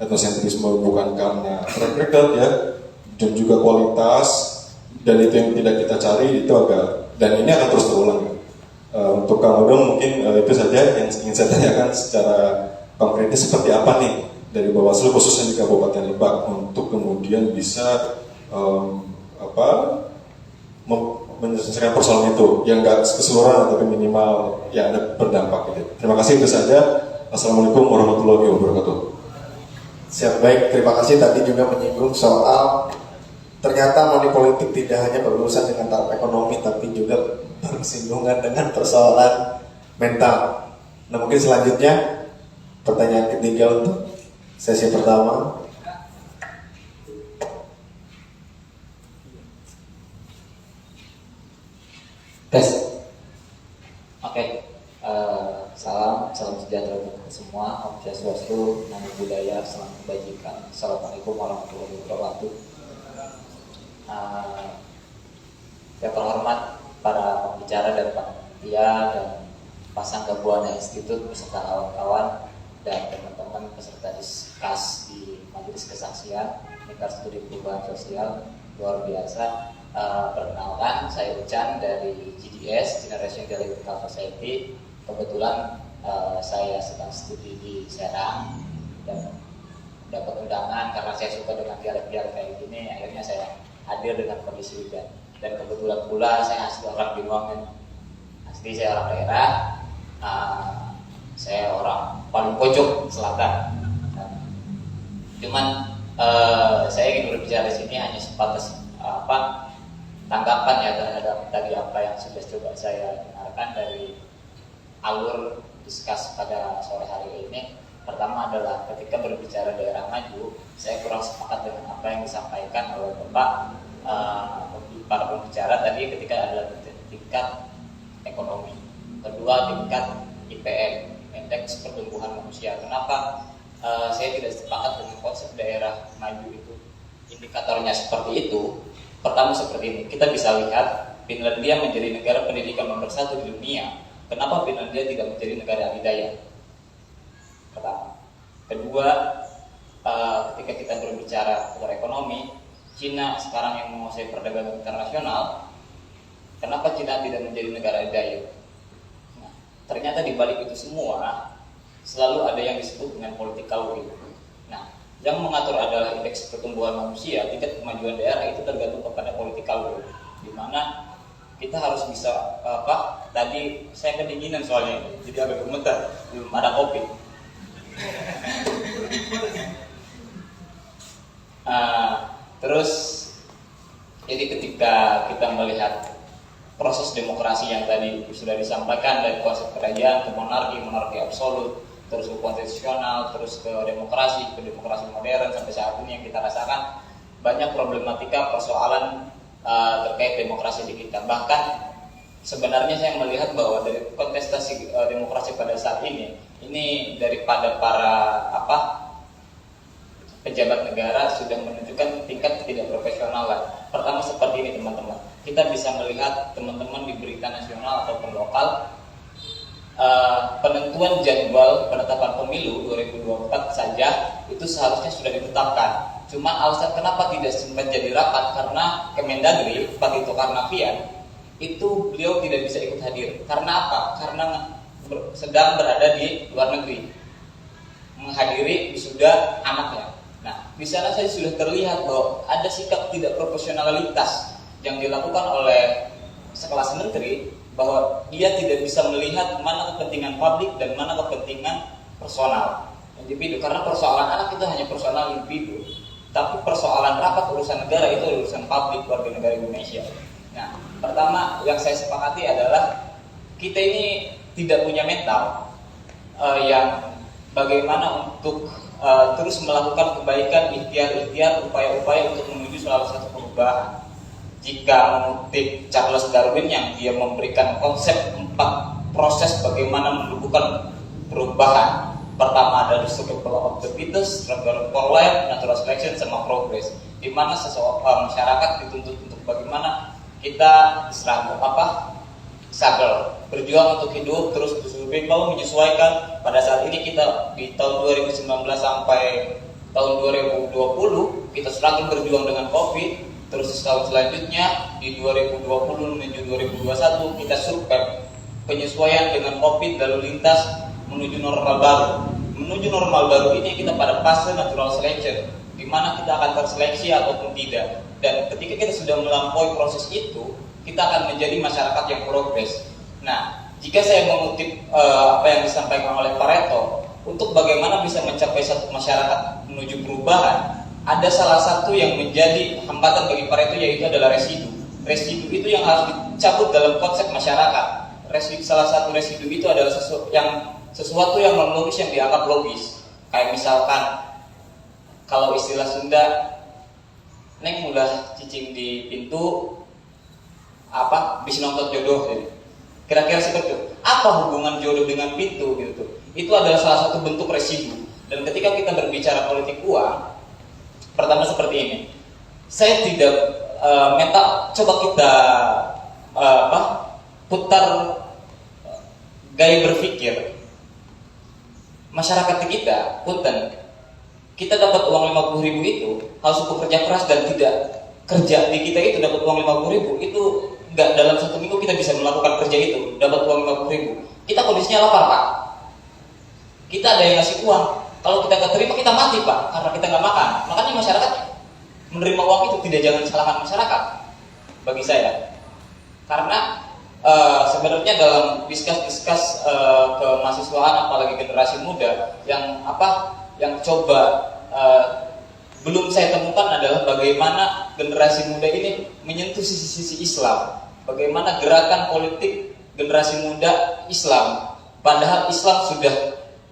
etnosentrisme bukan karena track record ya, dan juga kualitas, dan itu yang tidak kita cari itu agak, dan ini akan terus terulang. Untuk Kang Odong mungkin itu saja yang ingin saya tanyakan secara konkretnya seperti apa nih dari Bawaslu khususnya di Kabupaten Lebak untuk kemudian bisa menyelesaikan persoalan itu yang nggak keseluruhan tapi minimal yang ada berdampak gitu. Terima kasih, itu saja. Assalamualaikum warahmatullahi wabarakatuh. Siap, baik, terima kasih. Tadi juga menyinggung soal ternyata money politik tidak hanya berurusan dengan taraf ekonomi tapi juga bersinggungan dengan persoalan mental. Nah mungkin selanjutnya pertanyaan ketiga untuk sesi pertama. Tes. Oke. Salam sejahtera untuk semua. Om Swastiastu, Namo Buddhaya, salam kebajikan. Assalamualaikum warahmatullahi wabarakatuh. Yang terhormat para pembicara dan panitia dan Pasangga Buana Institut beserta kawan-kawan dan teman-teman peserta diskus di majelis kesaksian Nikah Studi Perubahan Sosial luar biasa. Perkenalkan, saya Ucan dari GDS Generation Dialectical Society. Kebetulan saya sedang studi di Serang dan dapat undangan karena saya suka dengan dialek-dialek kayak gini. Akhirnya saya hadir dengan kondisi hujan. Dan kebetulan pula saya asli orang Binuangan. Asli saya orang daerah. Saya orang paling pojok selatan. Cuman saya ingin berbicara di sini hanya sebatas tanggapan ya terhadap tadi apa yang sudah coba saya dengarkan dari alur diskus pada sore hari ini. Pertama adalah ketika berbicara daerah maju, saya kurang sepakat dengan apa yang disampaikan oleh Bapak para pembicara tadi ketika adalah tingkat ekonomi. Kedua, tingkat IPM, indeks pertumbuhan manusia. Kenapa saya tidak sepakat dengan konsep daerah maju itu? Indikatornya seperti itu. Pertama seperti ini, kita bisa lihat Finlandia menjadi negara pendidikan nomor 1 di dunia. Kenapa Finlandia tidak menjadi negara adidaya? Pertama. Kedua, ketika kita berbicara tentang ekonomi, Cina sekarang yang menguasai perdagangan internasional, kenapa Cina tidak menjadi negara adidaya? Nah, ternyata di balik itu semua selalu ada yang disebut dengan political will. Nah, yang mengatur adalah indeks pertumbuhan manusia, tingkat kemajuan daerah itu tergantung kepada political will, di mana kita harus bisa tadi saya kedinginan soalnya jadi agak gemetar, belum ada kopi. Terus jadi ketika kita melihat proses demokrasi yang tadi sudah disampaikan dari konsep kerajaan ke monarki absolut, terus ke konstitusional, terus ke demokrasi modern sampai saat ini yang kita rasakan banyak problematika persoalan terkait demokrasi di kita. Bahkan sebenarnya saya melihat bahwa dari kontestasi demokrasi pada saat ini daripada para pejabat negara sudah menunjukkan tingkat ketidakprofesionalan. Pertama seperti ini teman-teman, kita bisa melihat teman-teman di berita nasional ataupun lokal, penentuan jadwal penetapan pemilu 2024 saja itu seharusnya sudah ditetapkan. Cuman alasan kenapa tidak sempat jadi rapat karena Kemendagri Pak Tito Karnavian itu beliau tidak bisa ikut hadir. Karena apa? Karena sedang berada di luar negeri menghadiri anaknya. Nah, di sana saya sudah terlihat bahwa ada sikap tidak profesionalitas yang dilakukan oleh sekelas menteri, bahwa dia tidak bisa melihat mana kepentingan publik dan mana kepentingan personal individu, karena persoalan anak itu hanya personal individu, tapi persoalan rapat urusan negara itu urusan publik warga negara Indonesia. Nah, pertama yang saya sepakati adalah kita ini tidak punya mental yang bagaimana untuk terus melakukan kebaikan, ikhtiar-ikhtiar, upaya-upaya untuk menuju salah satu perubahan. Jika mengutip Charles Darwin yang dia memberikan konsep 4 proses bagaimana menumbuhkan perubahan. Pertama adalah survival of the fittest, struggle for life, natural selection, sama progress. Di mana masyarakat dituntut untuk bagaimana kita struggle, berjuang untuk hidup, terus survival, menyesuaikan. Pada saat ini kita di tahun 2019 sampai tahun 2020 kita struggle berjuang dengan COVID. Terus setahun selanjutnya di 2020 menuju 2021 kita survive penyesuaian dengan COVID, lalu lintas menuju normal baru. Menuju normal baru ini kita pada fase natural selection, di mana kita akan terseleksi ataupun tidak. Dan ketika kita sudah melampaui proses itu, kita akan menjadi masyarakat yang progres. Nah, jika saya mengutip apa yang disampaikan oleh Pareto, untuk bagaimana bisa mencapai satu masyarakat menuju perubahan, ada salah satu yang menjadi hambatan bagi Pareto, yaitu adalah residu. Residu itu yang harus dicabut dalam konsep masyarakat. Salah satu residu itu adalah sesuatu yang non logis yang dianggap logis. Kayak misalkan kalau istilah Sunda, neng udah cicing di pintu bis nonton jodoh gitu. Kira-kira seperti itu. Apa hubungan jodoh dengan pintu gitu? Itu adalah salah satu bentuk residu. Dan ketika kita berbicara politik uang, pertama seperti ini, saya tidak minta coba kita putar gaya berpikir masyarakat kita, punten, kita dapat uang 50.000 itu harus bekerja keras dan tidak kerja di kita itu dapat uang 50.000 itu nggak dalam 1 minggu kita bisa melakukan kerja itu dapat uang 50.000. Kita kondisinya lapar Pak, kita ada yang ngasih uang. Kalau kita nggak terima kita mati Pak, karena kita nggak makan. Makanya masyarakat menerima uang itu tidak, jangan salahkan masyarakat bagi saya. Karena sebenarnya dalam diskus kemahasiswaan apalagi generasi muda yang coba belum saya temukan adalah bagaimana generasi muda ini menyentuh sisi-sisi Islam. Bagaimana gerakan politik generasi muda Islam, padahal Islam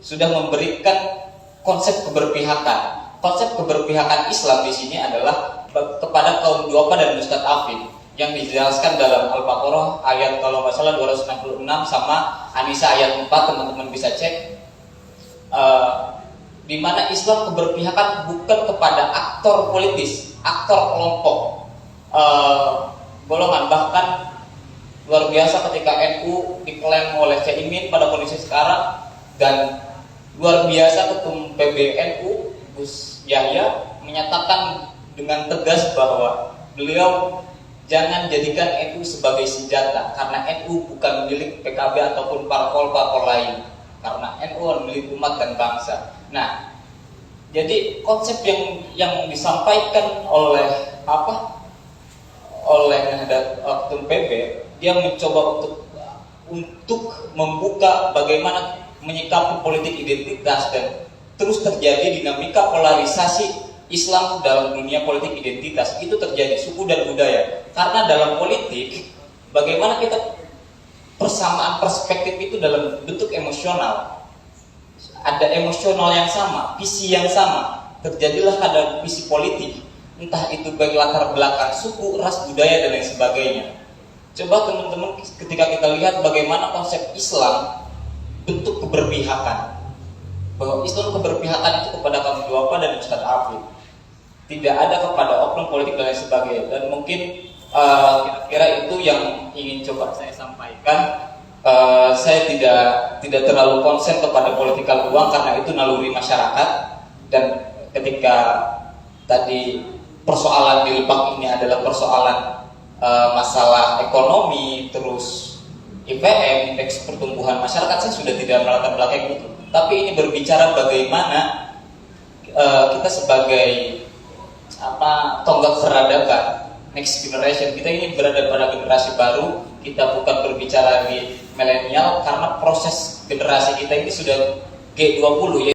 sudah memberikan konsep keberpihakan. Konsep keberpihakan Islam di sini adalah kepada kaum duafa dan Ustadz Afif yang dijelaskan dalam Al-Baqarah ayat kalau nggak salah 266 sama An-Nisa ayat 4, teman-teman bisa cek. Di mana Islam keberpihakan bukan kepada aktor politis, aktor kelompok, golongan. Bahkan luar biasa ketika NU diklaim oleh Caimin pada kondisi sekarang, dan luar biasa ketum PBNU Gus Yahya menyatakan dengan tegas bahwa beliau jangan jadikan NU sebagai senjata, karena NU bukan milik PKB ataupun parpol-parpol lain, karena NU milik umat dan bangsa. Nah, jadi konsep yang disampaikan oleh ketum PB, dia mencoba untuk membuka bagaimana menyikapi politik identitas, dan terus terjadi dinamika polarisasi Islam dalam dunia politik identitas. Itu terjadi suku dan budaya. Karena dalam politik, bagaimana kita persamaan perspektif itu dalam bentuk emosional. Ada emosional yang sama, visi yang sama. Terjadilah ada visi politik, entah itu baik latar belakang suku, ras, budaya, dan lain sebagainya. Coba teman-teman ketika kita lihat bagaimana konsep Islam bentuk keberpihakan, bahwa Islam keberpihakan itu kepada kaum duafa dan Ustadz Afif, tidak ada kepada oknum politik dan lain sebagainya. Dan mungkin kira-kira itu yang ingin coba saya sampaikan. Saya tidak terlalu konsen kepada politikal uang karena itu naluri masyarakat, dan ketika tadi persoalan di Lebak ini adalah persoalan masalah ekonomi, terus IPM, indeks pertumbuhan masyarakat, saya sudah tidak melatar belakang itu. Tapi ini berbicara bagaimana kita sebagai tonggak peradaban next generation. Kita ini berada pada generasi baru, kita bukan berbicara di milenial karena proses generasi kita ini sudah G20 ya.